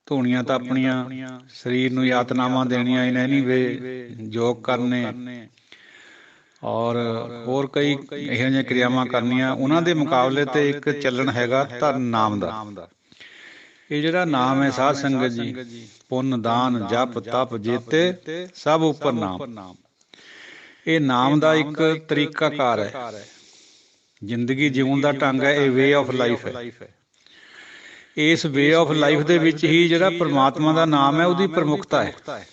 Speaker 1: ਧੂਣੀਆਂ ਤਾਪਣੀਆਂ, ਸਰੀਰ ਨੂੰ ਯਾਤਨਾਵਾਂ ਦੇਣੀਆਂ ਇਨ ਐਨੀ ਵੇ, ਯੋਗ ਕਰਨੇ ਔਰ ਹੋਰ ਕਈ ਇਹੋ ਜਿਹੀਆਂ ਕਿਰਿਆਵਾਂ ਕਰਨੀਆਂ। ਉਹਨਾਂ ਦੇ ਮੁਕਾਬਲੇ ਤੇ ਇੱਕ ਚੱਲਣ ਹੈਗਾ ਧਰਮ ਨਾਮ ਦਾ। ਇਹ ਜਿਹੜਾ ਨਾਮ ਹੈ ਸਾਧ ਸੰਗਤ ਜੀ, ਪੁੰਨ ਦਾਨ ਜਪ ਤਪ ਜੇਤੇ ਸਭ ਉੱਪਰ ਨਾਮ। ਇਹ ਨਾਮ ਦਾ ਇੱਕ ਤਰੀਕਾਕਾਰ ਹੈ, ਜ਼ਿੰਦਗੀ ਜਿਉਣ ਦਾ ਢੰਗ ਹੈ, ਇਹ ਵੇ ਆਫ ਲਾਈਫ ਹੈ। ਇਸ ਵੇ ਆਫ ਲਾਈਫ ਦੇ ਵਿੱਚ ਹੀ ਜਿਹੜਾ ਪਰਮਾਤਮਾ ਦਾ ਨਾਮ ਹੈ ਉਹਦੀ ਪ੍ਰਮੁੱਖਤਾ ਹੈ,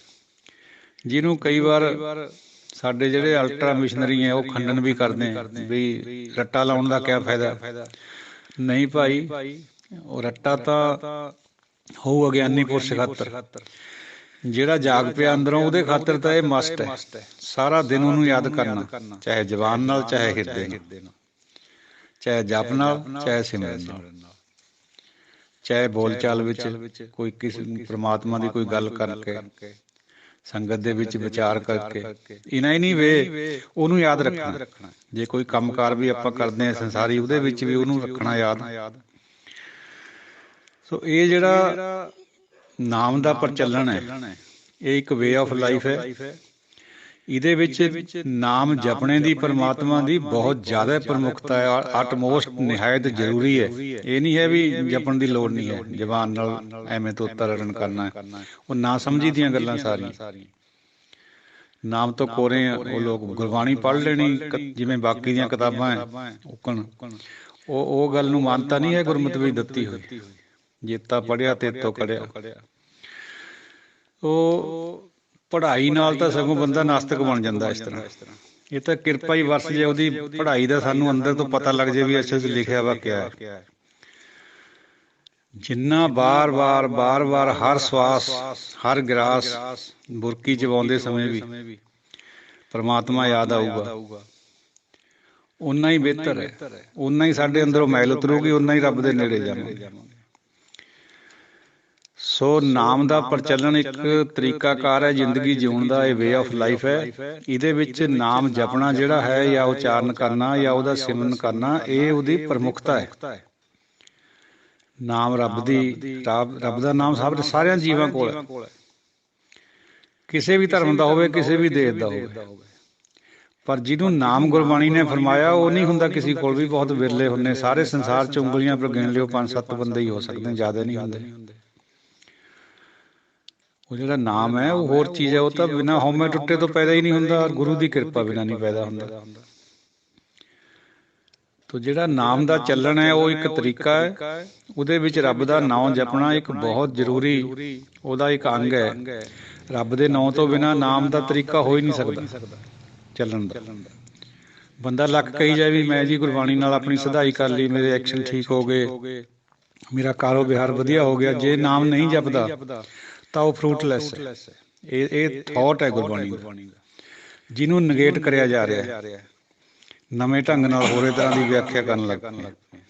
Speaker 1: ਜਿਹਨੂੰ ਕਈ ਵਾਰ ਸਾਡੇ ਜਿਹੜੇ ਅਲਟਰਾ ਮਿਸ਼ਨਰੀ ਹੈ ਉਹ ਖੰਡਨ ਵੀ ਕਰਦੇ ਹੈ ਵੀ ਰੱਟਾ ਲਾਉਣ ਦਾ ਕਿਆ ਫਾਇਦਾ। ਨਹੀਂ ਭਾਈ, ਉਹ ਰੱਟਾ ਤਾਂ ਹੋਊ ਅਗਿਆਨੀ ਪੁਰਸ਼ ਖਾਤਰ, ਜਿਹੜਾ ਜਾਗ ਪਿਆ ਅੰਦਰੋਂ ਉਹਦੇ ਖਾਤਰ ਤਾਂ ਇਹ ਮਸਟ ਹੈ। ਸਾਰਾ ਦਿਨ ਉਹਨੂੰ ਯਾਦ ਕਰਨਾ, ਚਾਹੇ ਜ਼ਬਾਨ ਨਾਲ, ਚਾਹੇ ਹਿਰਦੇ ਨਾਲ, ਚਾਹੇ ਜਪ ਨਾਲ, ਚਾਹੇ ਸਿਮਰਨ ਨਾਲ, ਚਾਹੇ ਬੋਲ ਚਾਲ ਵਿੱਚ ਕੋਈ ਕਿਸੇ ਪ੍ਰਮਾਤਮਾ ਦੀ ਕੋਈ ਗੱਲ ਕਰਕੇ, ਸੰਗਤ ਦੇ ਵਿੱਚ ਵਿਚਾਰ ਕਰਕੇ, ਇਨਾ ਹੀ ਨਹੀਂ ਵੇ ਉਹਨੂੰ ਯਾਦ ਰੱਖਣਾ। ਜੇ ਕੋਈ ਕੰਮਕਾਰ ਵੀ ਆਪਾਂ ਕਰਦੇ ਹਾਂ ਸੰਸਾਰੀ, ਉਹਦੇ ਵਿੱਚ ਵੀ ਉਹਨੂੰ ਰੱਖਣਾ ਯਾਦ। ਸੋ ਇਹ ਜਿਹੜਾ ਨਾਮ ਦਾ ਪ੍ਰਚਲਨ ਹੈ, ਇਹ ਇੱਕ ਵੇ ਆਫ ਲਾਈਫ ਹੈ। ਇਹਦੇ ਵਿੱਚ ਨਾਮ ਜਪਣੇ ਦੀ ਪਰਮਾਤਮਾ ਦੀ ਬਹੁਤ ਜ਼ਿਆਦਾ ਪ੍ਰਮੁੱਖਤਾ ਹੈ, ਆਟਮੋਸਟ ਨਿਹਾਇਤ ਜ਼ਰੂਰੀ ਹੈ। ਇਹ ਨਹੀਂ ਹੈ ਵੀ ਜਪਣ ਦੀ ਲੋੜ ਨਹੀਂ ਹੈ, ਜ਼ਬਾਨ ਨਾਲ ਐਵੇਂ ਤੋਤਾ ਰੜਨ ਕਰਨਾ, ਉਹ ਨਾ ਸਮਝੀ ਦੀਆਂ ਗੱਲਾਂ ਸਾਰੀਆਂ। ਨਾਮ ਤੋਂ ਕੋਰੇ ਉਹ ਲੋਕ ਗੁਰਬਾਣੀ ਪੜ੍ਹ ਲੈਣੀ ਜਿਵੇਂ ਬਾਕੀ ਦੀਆਂ ਕਿਤਾਬਾਂ ਹੈ ਉਕਣ ਉਹ ਗੱਲ ਨੂੰ ਮਾਨਤਾ ਨਹੀਂ ਹੈ ਗੁਰਮਤਿ ਵਿੱਚ ਦਿੱਤੀ ਹੋਈ। ਜੇਤਾ ਪੜ੍ਹਿਆ ਤੇ ਤੋਂ ਕੜਿਆ। ਉਹ ਪੜ੍ਹਾਈ ਨਾਲ ਤਾਂ ਸਗੋਂ ਬੰਦਾ ਨਾਸਤਿਕ ਬਣ ਜਾਂਦਾ। ਇਸ ਤਰ੍ਹਾਂ ਇਹ ਤਾਂ ਕਿਰਪਾ ਹੀ ਵਰਸ ਜੇ ਉਹਦੀ ਪੜ੍ਹਾਈ ਦਾ ਸਾਨੂੰ ਅੰਦਰ ਤੋਂ ਪਤਾ ਲੱਗ ਜੇ ਵੀ ਅਸਲ 'ਚ ਲਿਖਿਆ ਵਾ ਕਿਆ ਹੈ। ਜਿੰਨਾ ਬਾਰ-ਬਾਰ ਹਰ ਸਵਾਸ ਹਰ ਗਿਰਾਸ ਬੁਰਕੀ ਚਬਾਉਂਦੇ ਸਮੇਂ ਵੀ ਪਰਮਾਤਮਾ ਯਾਦ ਆਊਗਾ, ਓਨਾ ਹੀ ਬਿਹਤਰ ਹੈ। ਓਨਾ ਹੀ ਸਾਡੇ ਅੰਦਰੋਂ ਮੈਲ ਉਤਰੂਗੀ, ਓਨਾ ਹੀ ਰੱਬ ਦੇ ਨੇੜੇ ਜਾਵਾਂਗੇ। ਸੋ ਨਾਮ ਦਾ ਪ੍ਰਚਲਨ ਇੱਕ ਤਰੀਕਾਕਾਰ ਹੈ ਜ਼ਿੰਦਗੀ ਜਿਉਣ ਦਾ, ਇਹ ਵੇ ਆਫ ਲਾਈਫ ਹੈ। ਇਹਦੇ ਵਿੱਚ ਨਾਮ ਜਪਣਾ ਜਿਹੜਾ ਹੈ ਜਾਂ ਉਚਾਰਨ ਕਰਨਾ ਜਾਂ ਉਹਦਾ ਸਿਮਰਨ ਕਰਨਾ, ਇਹ ਉਹਦੀ ਪ੍ਰਮੁੱਖਤਾ ਹੈ। ਨਾਮ ਰੱਬ ਦਾ ਨਾਮ ਸਾਰਿਆਂ ਜੀਵਾਂ ਕੋਲ ਹੈ। ਕਿਸੇ ਵੀ ਧਰਮ ਦਾ ਹੋਵੇ, ਕਿਸੇ ਵੀ ਦੇਸ਼ ਦਾ ਹੋਵੇ, ਪਰ ਜਿਹਨੂੰ ਨਾਮ ਗੁਰਬਾਣੀ ਨੇ ਫਰਮਾਇਆ ਉਹ ਨਹੀਂ ਹੁੰਦਾ ਕਿਸੇ ਕੋਲ ਵੀ। ਬਹੁਤ ਵਿਰਲੇ ਹੁੰਦੇ ਸਾਰੇ ਸੰਸਾਰ 'ਚ, ਉਂਗਲੀਆਂ ਪਰ ਗਿਣ ਲਿਓ 5-7 ਬੰਦੇ ਹੀ ਹੋ ਸਕਦੇ, ਜ਼ਿਆਦਾ ਨਹੀਂ ਹੁੰਦੇ। ਉਹ ਜਿਹੜਾ ਨਾਮ ਹੈ ਉਹ ਹੋਰ ਚੀਜ਼ ਹੈ। ਉਹ ਤਾਂ ਬਿਨਾਂ ਹਉਮੈ ਟੁੱਟੇ ਤੋਂ ਪੈਦਾ ਹੀ ਨਹੀਂ ਹੁੰਦਾ, ਗੁਰੂ ਦੀ ਕਿਰਪਾ ਬਿਨਾਂ ਨਹੀਂ ਪੈਦਾ ਹੁੰਦਾ। ਤੋ ਜਿਹੜਾ ਨਾਮ ਦਾ ਚੱਲਣ ਹੈ ਉਹ ਇੱਕ ਤਰੀਕਾ ਹੈ। ਉਹਦੇ ਵਿੱਚ ਰੱਬ ਦਾ ਨਾਮ ਜਪਣਾ ਇੱਕ ਬਹੁਤ ਜ਼ਰੂਰੀ ਉਹਦਾ ਇੱਕ ਅੰਗ ਹੈ। ਰੱਬ ਦੇ ਨਾਂ ਤੋਂ ਬਿਨਾਂ ਨਾਮ ਦਾ ਤਰੀਕਾ ਹੋ ਹੀ ਨਹੀਂ ਸਕਦਾ ਚੱਲਣ ਦਾ। ਬੰਦਾ ਲੱਖ ਕਹੀ ਜਾਏ ਵੀ ਮੈਂ ਜੀ ਗੁਰਬਾਣੀ ਨਾਲ ਆਪਣੀ ਸਦਾਈ ਕਰ ਲਈ, ਮੇਰੇ ਐਕਸ਼ਨ ਠੀਕ ਹੋ ਗਏ, ਮੇਰਾ ਕਾਰੋ ਵਿਹਾਰ ਵਧੀਆ ਹੋ ਗਿਆ, ਜੇ ਨਾਮ ਨਹੀਂ ਜਪਦਾ ਤਾਂ ਉਹ ਫਰੂਟਲੈਸ ਹੈ। ਇਹ ਥੋਟ ਹੈ ਗੁਰਬਾਣੀ ਦਾ, ਜਿਹਨੂੰ ਨਗੇਟ ਕਰਿਆ ਜਾ ਰਿਹਾ, ਨਵੇਂ ਢੰਗ ਨਾਲ ਹੋਰੇ ਤਰ੍ਹਾਂ ਦੀ ਵਿਆਖਿਆ ਕਰਨ ਲੱਗ ਪਏ।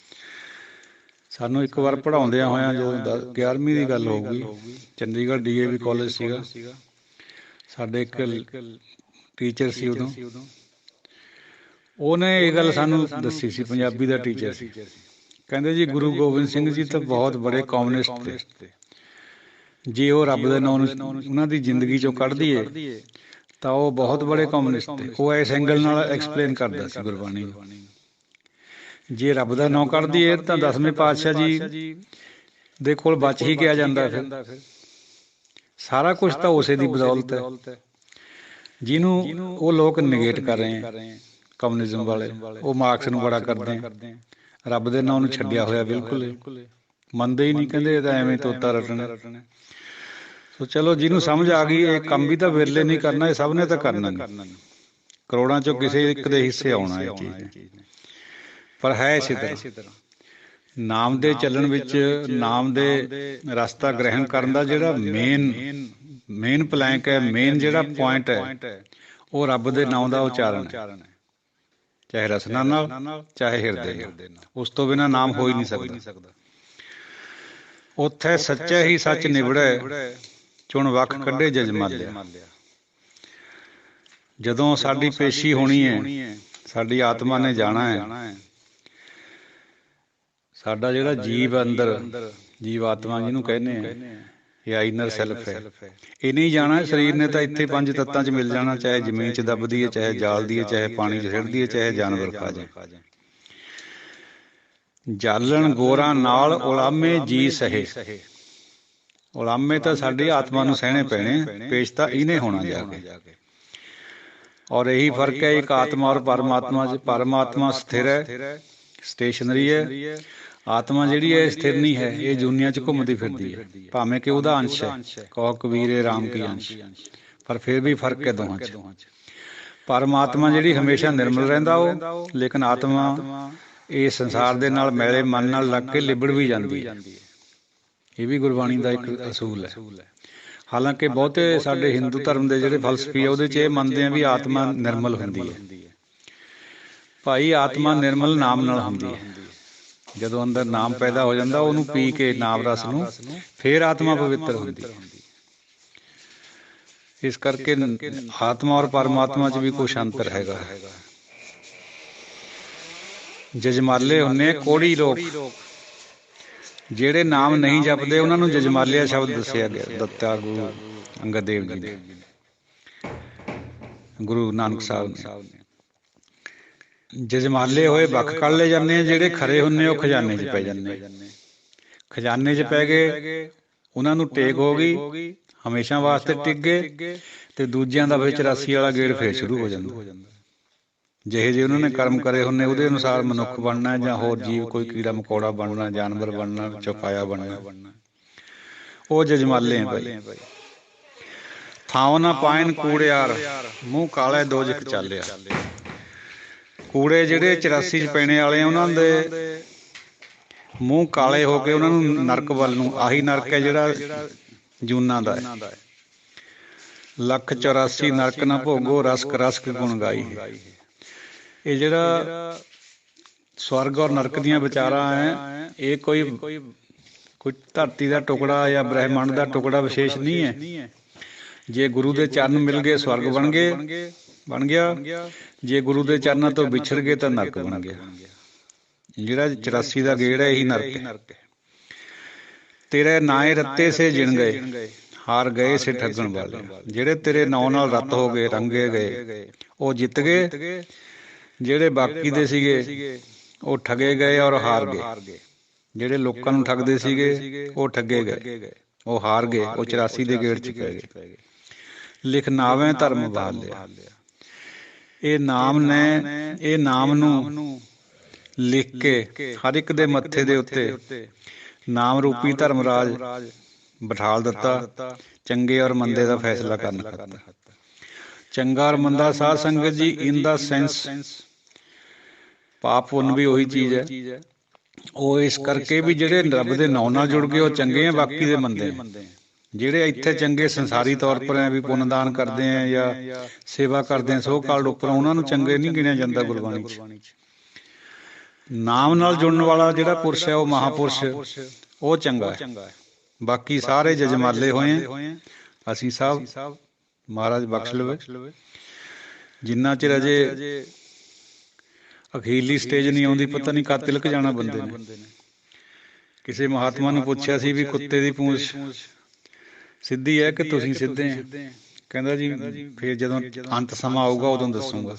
Speaker 1: ਸਾਨੂੰ ਇੱਕ ਵਾਰ ਪੜ੍ਹਾਉਂਦਿਆਂ ਹੋਇਆਂ, ਜੋ 11ਵੀਂ ਦੀ ਗੱਲ ਹੋਊਗੀ, ਚੰਡੀਗੜ੍ਹ DAV ਕਾਲਜ ਸੀਗਾ, ਸਾਡੇ ਇੱਕ ਟੀਚਰ ਸੀ ਉਦੋਂ, ਉਹਨੇ ਇਹ ਗੱਲ ਸਾਨੂੰ ਦੱਸੀ ਸੀ, ਪੰਜਾਬੀ ਦਾ ਟੀਚਰ ਸੀ। ਕਹਿੰਦੇ ਜੀ ਗੁਰੂ ਗੋਬਿੰਦ ਸਿੰਘ ਜੀ ਤਾਂ ਬਹੁਤ ਬੜੇ ਕਮਿਊਨਿਸਟ ਤੇ ਜੇ ਉਹ ਰੱਬ ਦੇ ਨਾਂ ਨੂੰ ਉਹਨਾਂ ਦੀ ਜ਼ਿੰਦਗੀ 'ਚੋਂ ਕੱਢ ਦੀਏ ਤਾਂ ਉਹ ਬਹੁਤ ਬੜੇ ਕਮਿਊਨਿਸਟ ਤੇ। ਉਹ ਇਸ ਐਂਗਲ ਨਾਲ ਐਕਸਪਲੇਨ ਕਰਦਾ ਸੀ ਗੁਰਬਾਣੀ ਨੂੰ। ਜੇ ਰੱਬ ਦਾ ਨਾਂ ਕੱਢ ਦੀਏ ਤਾਂ 10ਵੇਂ ਪਾਤਸ਼ਾਹ ਜੀ ਦੇ ਕੋਲ ਬਚ ਹੀ ਕਿਹਾ ਜਾਂਦਾ। ਫਿਰ ਸਾਰਾ ਕੁਛ ਤਾਂ ਉਸੇ ਦੀ ਬਦੌਲਤ ਹੈ, ਜਿਹਨੂੰ ਉਹ ਲੋਕ ਨਿਗੇਟ ਕਰ ਰਹੇ ਹੈ। ਕਮਿਊਨਿਜ਼ਮ ਵਾਲੇ ਉਹ ਮਾਰਕਸ ਨੂੰ ਬੜਾ ਕਰਦੇ ਹੈ, ਰੱਬ ਦੇ ਨਾਂ ਨੂੰ ਛੱਡਿਆ ਹੋਇਆ ਬਿਲਕੁਲ ਮੰਨਦੇ ਹੀ ਨਹੀਂ। ਕਹਿੰਦੇ ਇਹ ਤਾਂ ਐਵੇਂ ਤੋਤਾ ਰੱਟਣਾ। ਸੋ ਚਲੋ, ਜਿਹਨੂੰ ਸਮਝ ਆ ਗਈ ਇਹ ਕੰਮ ਵੀ ਤਾਂ ਵਿਰਲੇ ਨਹੀਂ ਕਰਨਾ, ਇਹ ਸਭ ਨੇ ਤਾਂ ਕਰਨਾ ਨਹੀਂ। ਕਰੋੜਾਂ ਚੋਂ ਕਿਸੇ ਇੱਕ ਦੇ ਹਿੱਸੇ ਆਉਣਾ ਇਹ ਚੀਜ਼ ਨੇ। ਪਰ ਹੈ ਇਸੇ ਤਰ੍ਹਾਂ ਨਾਮ ਦੇ ਚੱਲਣ ਵਿੱਚ, ਨਾਮ ਦੇ ਰਸਤਾ ਗ੍ਰਹਿਣ ਕਰਨ ਦਾ ਜਿਹੜਾ ਮੇਨ ਪਲੈਂਕ ਹੈ, ਮੇਨ ਜਿਹੜਾ ਪੁਆਇੰਟ ਹੈ, ਉਹ ਰੱਬ ਦੇ ਨਾਂ ਦਾ ਉਚਾਰਨ ਹੈ, ਚਾਹੇ ਰਸਨਾ ਨਾਲ ਚਾਹੇ ਹਿਰਦੇ ਨਾਲ। ਉਸ ਤੋਂ ਬਿਨਾਂ ਨਾਮ ਹੋ ਹੀ ਨਹੀਂ ਸਕਦਾ। ਉੱਥੇ ਸੱਚਾ ਹੀ ਸੱਚ ਨਿਬੜੈ, ਚੁਣ ਵੱਖ ਕੱਢੇ ਜਜਮਾਲਿਆ। ਜਦੋਂ ਸਾਡੀ ਪੇਸ਼ੀ ਹੋਣੀ ਹੈ, ਸਾਡੀ ਆਤਮਾ ਨੇ ਜਾਣਾ ਹੈ, ਸਾਡਾ ਜਿਹੜਾ ਜੀਵ ਅੰਦਰ, ਜੀਵ ਆਤਮਾ ਜਿਹਨੂੰ ਕਹਿੰਦੇ ਆ, ਜਾਂ ਇਨਰ ਸੈਲਫ ਹੈ, ਇਹ ਨਹੀਂ ਜਾਣਾ। ਸਰੀਰ ਨੇ ਤਾਂ ਇੱਥੇ 5 ਤੱਤਾਂ 'ਚ ਮਿਲ ਜਾਣਾ, ਚਾਹੇ ਜ਼ਮੀਨ 'ਚ ਦੱਬਦੀ ਹੈ, ਚਾਹੇ ਜਾਲਦੀ ਹੈ, ਚਾਹੇ ਪਾਣੀ 'ਚ ਸਿੱਟਦੀ ਹੈ, ਚਾਹੇ ਜਾਨਵਰ ਖਾ ਜਾਏ। ਜਾਲਣ ਗੋਰਾਂ ਨਾਲ ਉਲਾਮੇ ਜੀ ਸਹੇ। ਉਲਾਮੇ ਤਾਂ ਸਾਡੀ ਆਤਮਾ ਨੂੰ ਸਹਿਣੇ ਪੈਣੇ, ਪੇਸ਼ ਤਾਂ ਇਹਨੇ ਹੋਣਾ ਜਾ ਕੇ। ਔਰ ਇਹੀ ਫਰਕ ਹੈ ਇੱਕ ਆਤਮਾ ਔਰ ਪਰਮਾਤਮਾ 'ਚ। ਪਰਮਾਤਮਾ ਸਥਿਰ ਹੈ, ਸਟੇਸ਼ਨਰੀ ਹੈ। ਆਤਮਾ ਜਿਹੜੀ ਹੈ ਸਥਿਰ ਨਹੀਂ ਹੈ, ਇਹ ਦੁਨੀਆ 'ਚ ਘੁੰਮਦੀ ਫਿਰਦੀ ਹੈ, ਭਾਵੇਂ ਕਿ ਉਹਦਾ ਅੰਸ਼ ਹੈ। ਕਹੋ ਕਬੀਰ ਇਹ ਰਾਮ ਕੀ ਅੰਸ਼, ਪਰ ਫਿਰ ਵੀ ਫਰਕ ਹੈ ਦੋਹਾਂ 'ਚ। ਪਰਮਾਤਮਾ ਜਿਹੜੀ ਹਮੇਸ਼ਾ ਨਿਰਮਲ ਰਹਿੰਦਾ ਉਹ, ਲੇਕਿਨ ਆਤਮਾ ਇਹ ਸੰਸਾਰ ਦੇ ਨਾਲ ਮੈਲੇ ਮਨ ਨਾਲ ਲੱਗ ਕੇ ਲਿਬੜ ਵੀ ਜਾਂਦੀ ਹੈ। ਇਹ ਵੀ ਗੁਰਬਾਣੀ ਦਾ ਇੱਕ ਅਸੂਲ ਹੈ। ਹਾਲਾਂਕਿ ਬਹੁਤੇ ਸਾਡੇ ਹਿੰਦੂ ਧਰਮ ਦੇ ਜਿਹੜੇ ਫਲਸਫੀ ਆ ਉਹਦੇ 'ਚ ਇਹ ਮੰਨਦੇ ਆ ਵੀ ਆਤਮਾ ਨਿਰਮਲ ਹੁੰਦੀ ਹੈ। ਭਾਈ ਆਤਮਾ ਨਿਰਮਲ ਨਾਮ ਨਾਲ ਹੁੰਦੀ ਹੈ। ਜਦੋਂ ਅੰਦਰ ਨਾਮ ਪੈਦਾ ਹੋ ਜਾਂਦਾ, ਉਹਨੂੰ ਪੀ ਕੇ ਨਾਮ ਰਸ ਨੂੰ, ਫਿਰ ਆਤਮਾ ਪਵਿੱਤਰ ਹੁੰਦੀ ਹੈ। ਇਸ ਕਰਕੇ ਆਤਮਾ ਔਰ ਪਰਮਾਤਮਾ 'ਚ ਵੀ ਕੁਛ ਅੰਤਰ ਹੈਗਾ। ਜਜਮਾਲੇ ਹੁੰਦੇ ਕੋੜੀ ਲੋਕ, ਜਿਹੜੇ ਨਾਮ ਨਹੀਂ ਜਪਦੇ ਉਹਨਾਂ ਨੂੰ ਜਜਮਾਲਿਆ ਸ਼ਬਦ ਦੱਸਿਆ ਗਿਆ, ਦਿੱਤਾ ਗੁਰੂ ਅੰਗਦ ਦੇਵ ਜੀ ਨੇ, ਗੁਰੂ ਨਾਨਕ ਸਾਹਿਬ ਨੇ। ਜਜਮਾਲੇ ਹੋਏ ਵੱਖ ਕਰ ਲਏ ਜਾਂਦੇ ਆ, ਜਿਹੜੇ ਖਰੇ ਹੁੰਦੇ ਉਹ ਖਜ਼ਾਨੇ 'ਚ ਪੈ ਜਾਂਦੇ। ਖਜ਼ਾਨੇ 'ਚ ਪੈ ਗਏ, ਉਹਨਾਂ ਨੂੰ ਟੇਕ ਹੋ ਗਈ, ਹਮੇਸ਼ਾ ਵਾਸਤੇ ਟਿਕ ਗਏ ਤੇ ਦੂਜਿਆਂ ਦਾ ਫਿਰ 84 ਵਾਲਾ ਗੇੜ ਫੇਰ ਸ਼ੁਰੂ ਹੋ ਜਾਂਦਾ। ਜਿਹੇ ਜਿਹੇ ਉਹਨਾਂ ਨੇ ਕਰਮ ਕਰੇ ਹੁੰਦੇ ਉਹਦੇ ਅਨੁਸਾਰ ਮਨੁੱਖ ਬਣਨਾ ਜਾਂ ਹੋਰ ਜੀਵ, ਕੋਈ ਕੀੜਾ ਮਕੌੜਾ ਬਣਨਾ, ਜਾਨਵਰ ਬਣਨਾ, ਚੌਪਾਇਆ ਬਣਨਾ। ਉਹ ਜਜਮਾਲੇ ਆ ਭਾਈ। ਥਾਂ ਨਾ ਪਾਇਨ ਕੂੜਿਆਰ, ਮੂੰਹ ਕਾਲੇ ਦੋਜਖ ਚਾਲਿਆ। ਕੂੜੇ ਜਿਹੜੇ 84 ਚ ਪੈਣੇ ਵਾਲੇ ਆ ਉਹਨਾਂ ਦੇ ਮੂੰਹ ਕਾਲੇ ਹੋ ਕੇ ਉਹਨਾਂ ਨੂੰ ਨਰਕ ਵੱਲ ਨੂੰ, ਆਹੀ ਨਰਕ ਹੈ ਜਿਹੜਾ ਜੂਨਾਂ ਦਾ ਹੈ। ਲੱਖ 84 ਨਰਕ ਨਾ ਭੋਗੋ, ਰਸਕ ਰਸਕ ਗੁਣ ਗਾਈ। ਇਹ ਜਿਹੜਾ ਸਵਰਗ ਔਰ ਨਰਕ ਦੀਆਂ ਵਿਚਾਰਾਂ ਹੈ, ਇਹ ਕੋਈ ਧਰਤੀ ਦਾ ਟੁਕੜਾ ਜਾਂ ਬ੍ਰਹਿਮੰਡ ਦਾ ਟੁਕੜਾ ਵਿਸ਼ੇਸ਼ ਨਹੀਂ ਹੈ। ਜੇ ਗੁਰੂ ਦੇ ਚਰਨ ਮਿਲ ਗਏ ਸਵਰਗ ਬਣ ਗਿਆ, ਜੇ ਗੁਰੂ ਦੇ ਚਰਨਾਂ ਤੋਂ ਵਿਛੜ ਗਏ ਤਾਂ ਨਰਕ ਬਣ ਗਿਆ। ਜਿਹੜਾ 84 ਦਾ ਗੇੜ ਹੈ ਇਹੀ ਨਰਕ ਹੈ। ਤੇਰੇ ਨਾਏ ਰੱਤੇ ਸੇ ਜਿਣ ਗਏ, ਹਾਰ ਗਏ ਸੇ ਠੱਗਣ ਵਾਲੇ। ਜਿਹੜੇ ਤੇਰੇ ਨਾਂ ਨਾਲ ਰੱਤ ਹੋ ਗਏ, ਰੰਗੇ ਗਏ, ਉਹ ਜਿੱਤ ਗਏ। ਜਿਹੜੇ ਬਾਕੀ ਦੇ ਸੀਗੇ ਉਹ ਠੱਗੇ ਗਏ ਔਰ ਹਾਰ ਗਏ। ਜਿਹੜੇ ਲੋਕਾਂ ਨੂੰ ਠੱਗਦੇ ਸੀਗੇ ਉਹ ਠੱਗੇ ਗਏ, ਉਹ ਹਾਰ ਗਏ, ਉਹ 84 ਦੇ ਗੇੜ ਚ ਪੈ ਗਏ। ਲਿਖ ਨਾਵੇਂ ਧਰਮ ਬਹਾਲਿਆ। ਇਹ ਨਾਮ ਨੇ, ਇਹ ਨਾਮ ਨੂੰ ਲਿਖ ਕੇ ਹਰ ਇੱਕ ਦੇ ਮੱਥੇ ਦੇ ਉੱਤੇ ਨਾਮ ਰੂਪੀ ਧਰਮ ਰਾਜ ਬਿਠਾਲ ਦਿੱਤਾ। ਚੰਗੇ ਔਰ ਮੰਦੇ ਦਾ ਫੈਸਲਾ ਕਰਨ ਖਾਤਰ। ਚੰਗਾ ਔਰ ਮੰਦਾ ਸਾਧ ਸੰਗਤ ਜੀ ਇਨ ਦਾ ਸੈਂਸ, ਪਾਪ ਪੁੰਨ ਵੀ ਉਹੀ ਚੀਜ਼ ਹੈ। ਉਹ ਇਸ ਕਰਕੇ ਵੀ ਜਿਹੜੇ ਰੱਬ ਦੇ ਨਾਂ ਨਾਲ ਜੁੜ ਗਏ ਉਹ ਚੰਗੇ ਆ, ਬਾਕੀ ਦੇ ਮੰਦੇ। ਜਿਹੜੇ ਇੱਥੇ ਚੰਗੇ ਸੰਸਾਰੀ ਤੌਰ ਪਰ ਵੀ ਪੁੰਨਦਾਨ ਕਰਦੇ ਆ ਜਾਂ ਸੇਵਾ ਕਰਦੇ ਆ ਸੋ ਕਾਲਡ ਉੱਪਰ, ਉਹਨਾਂ ਨੂੰ ਚੰਗੇ ਨਹੀਂ ਗਿਣਿਆ ਜਾਂਦਾ ਗੁਰਬਾਣੀ ਚ। ਨਾਮ ਨਾਲ ਜੁੜਨ ਵਾਲਾ ਜਿਹੜਾ ਪੁਰਸ਼ ਹੈ ਉਹ ਮਹਾਂਪੁਰਸ਼, ਉਹ ਚੰਗਾ ਹੈ। ਬਾਕੀ ਸਾਰੇ ਜਜਮਾਲੇ ਹੋਏ ਆ। ਅਸੀਂ ਸਭ ਮਹਾਰਾਜ ਬਖਸ਼ ਲਵੇ। ਜਿੰਨਾ ਚਿਰ ਅਜੇ ਅਖੀਰਲੀ ਸਟੇਜ ਨਹੀਂ ਆਉਂਦੀ, ਪਤਾ ਨਹੀਂ ਕਦ ਤਿਲਕ ਜਾਣਾ ਬੰਦੇ ਨੇ। ਕਿਸੇ ਮਹਾਤਮਾ ਨੂੰ ਪੁੱਛਿਆ ਸੀ ਵੀ ਕੁੱਤੇ ਦੀ ਪੂੰਛ ਸਿੱਧੀ ਹੈ ਕਿ ਤੁਸੀਂ ਸਿੱਧੇ ਆ? ਕਹਿੰਦਾ ਜੀ ਫਿਰ ਜਦੋਂ ਅੰਤ ਸਮਾਂ ਆਊਗਾ ਉਦੋਂ ਦੱਸੂਗਾ।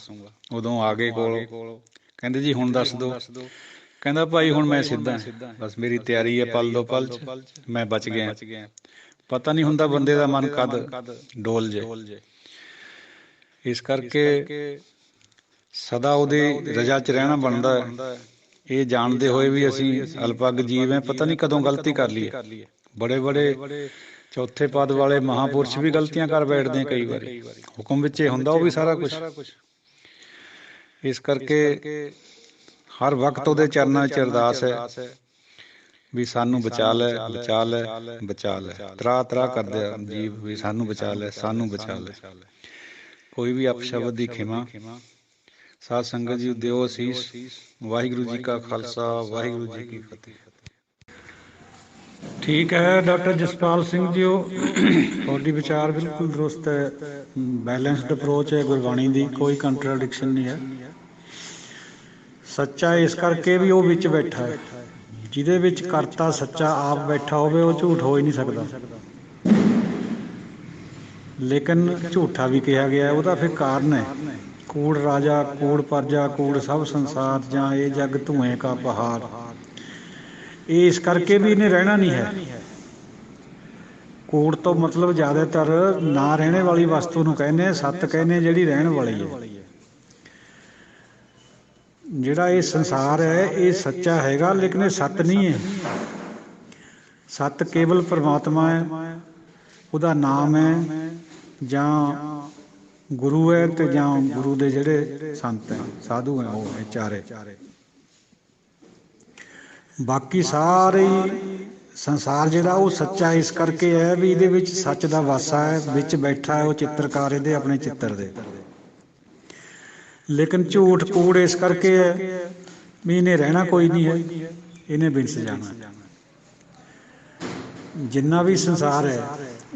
Speaker 1: ਉਦੋਂ ਆ ਗਏ ਕੋਲ, ਕਹਿੰਦੇ ਜੀ ਹੁਣ ਦੱਸ ਦਿਓ। ਕਹਿੰਦਾ ਭਾਈ ਹੁਣ ਮੈਂ ਸਿੱਧਾ, ਬਸ ਮੇਰੀ ਤਿਆਰੀ ਹੈ ਪਲ ਦੋ ਪਲ ਚ, ਮੈਂ ਬਚ ਗਿਆ। ਪਤਾ ਨਹੀਂ ਹੁੰਦਾ ਬੰਦੇ ਦਾ ਮਨ ਕਦ ਡੋਲ ਜੇ। ਇਸ ਕਰਕੇ ਸਦਾ ਉਹਦੀ ਰਜਾ ਚ ਰਹਿਣਾ ਬਣਦਾ ਹੈ। ਇਹ ਜਾਣਦੇ ਹੋਏ ਵੀ ਅਸੀਂ ਅਲਪੱਗ ਜੀਵ ਹੈ, ਪਤਾ ਨਹੀਂ ਕਦੋਂ ਗਲਤੀ ਕਰ ਲਈਏ। ਬੜੇ ਚੌਥੇ ਪਦ ਵਾਲੇ ਮਹਾਂਪੁਰਸ਼ ਵੀ ਗਲਤੀਆਂ ਕਰ ਬੈਠਦੇ ਆ ਕਈ ਵਾਰੀ। ਹੁਕਮ ਵਿੱਚ ਇਹ ਹੁੰਦਾ ਉਹ ਵੀ ਸਾਰਾ ਕੁਛ। ਇਸ ਕਰਕੇ ਹਰ ਵਕਤ ਉਹਦੇ ਚਰਨਾਂ 'ਚ ਅਰਦਾਸ ਹੈ ਵੀ ਸਾਨੂੰ ਬਚਾ ਲੈ, ਬਚਾ ਲੈ, ਬਚਾ ਲੈ। ਤਰਾ ਕਰਦੇ ਆ ਜੀਵ ਵੀ ਸਾਨੂੰ ਬਚਾ ਲੈ, ਸਾਨੂੰ ਬਚਾ ਲੈ। ਕੋਈ ਵੀ ਅਪਸ਼ਬਦ ਦੀ ਖਿਮਾ। ਸਾਧ ਸੰਗਤ ਜੀ ਦਿਓ ਅਸੀਸ। ਵਾਹਿਗੁਰੂ ਜੀ ਕਾ ਖਾਲਸਾ, ਵਾਹਿਗੁਰੂ ਜੀ ਕੀ ਫਤਿਹ।
Speaker 2: ਠੀਕ ਹੈ ਡਾਕਟਰ ਜਸਪਾਲ ਸਿੰਘ ਜੀ, ਉਹ ਤੁਹਾਡੀ ਵਿਚਾਰ ਬਿਲਕੁਲ ਦਰੁਸਤ ਹੈ। ਬੈਲੈਂਸਡ ਅਪਰੋਚ ਹੈ ਗੁਰਬਾਣੀ ਦੀ, ਕੋਈ ਕੰਟਰਾਡਿਕਸ਼ਨ ਨਹੀਂ ਹੈ। ਸੱਚਾ ਇਸ ਕਰਕੇ ਵੀ ਉਹ ਵਿੱਚ ਬੈਠਾ ਹੈ। ਜਿਹਦੇ ਵਿੱਚ ਕਰਤਾ ਸੱਚਾ ਆਪ ਬੈਠਾ ਹੋਵੇ ਉਹ ਝੂਠ ਹੋ ਹੀ ਨਹੀਂ ਸਕਦਾ। ਲੇਕਿਨ ਝੂਠਾ ਵੀ ਕਿਹਾ ਗਿਆ, ਉਹਦਾ ਫਿਰ ਕਾਰਨ ਹੈ। ਕੂੜ ਰਾਜਾ, ਕੂੜ ਪਰਜਾ, ਕੂੜ ਸਭ ਸੰਸਾਰ, ਜਾਂ ਇਹ ਜਗ ਧੂਏ ਕਾ ਪਹਾੜ। ਇਹ ਇਸ ਕਰਕੇ ਵੀ ਇਹਨੇ ਰਹਿਣਾ ਨਹੀਂ ਹੈ। ਕੂੜ ਤੋਂ ਮਤਲਬ ਜ਼ਿਆਦਾਤਰ ਨਾ ਰਹਿਣੇ ਵਾਲੀ ਵਸਤੂ ਨੂੰ ਕਹਿੰਦੇ, ਸੱਤ ਕਹਿੰਦੇ ਜਿਹੜੀ ਰਹਿਣ ਵਾਲੀ ਹੈ। ਜਿਹੜਾ ਇਹ ਸੰਸਾਰ ਹੈ ਇਹ ਸੱਚਾ ਹੈਗਾ, ਲੇਕਿਨ ਇਹ ਸੱਤ ਨਹੀਂ ਹੈ। ਸੱਤ ਕੇਵਲ ਪਰਮਾਤਮਾ ਹੈ, ਉਹਦਾ ਨਾਮ ਹੈ, ਜਾਂ ਗੁਰੂ ਹੈ, ਤੇ ਜਾਂ ਗੁਰੂ ਦੇ ਜਿਹੜੇ ਸੰਤ ਹੈ, ਸਾਧੂ ਹੈ, ਉਹ ਚਾਰੇ। ਬਾਕੀ ਸਾਰੇ ਸੰਸਾਰ ਜਿਹੜਾ ਉਹ ਸੱਚਾ ਇਸ ਕਰਕੇ ਹੈ ਵੀ ਇਹਦੇ ਵਿੱਚ ਸੱਚ ਦਾ ਵਾਸਾ ਹੈ, ਵਿੱਚ ਬੈਠਾ ਹੈ ਉਹ ਚਿੱਤਰਕਾਰ ਇਹਦੇ ਆਪਣੇ ਚਿੱਤਰ ਦੇ। ਲੇਕਿਨ ਝੂਠ ਕੂੜ ਇਸ ਕਰਕੇ ਹੈ ਵੀ ਇਹਨੇ ਰਹਿਣਾ ਕੋਈ ਨਹੀਂ ਹੈ, ਇਹਨੇ ਵਿੰਸ ਜਾਣਾ। ਜਿੰਨਾ ਵੀ ਸੰਸਾਰ ਹੈ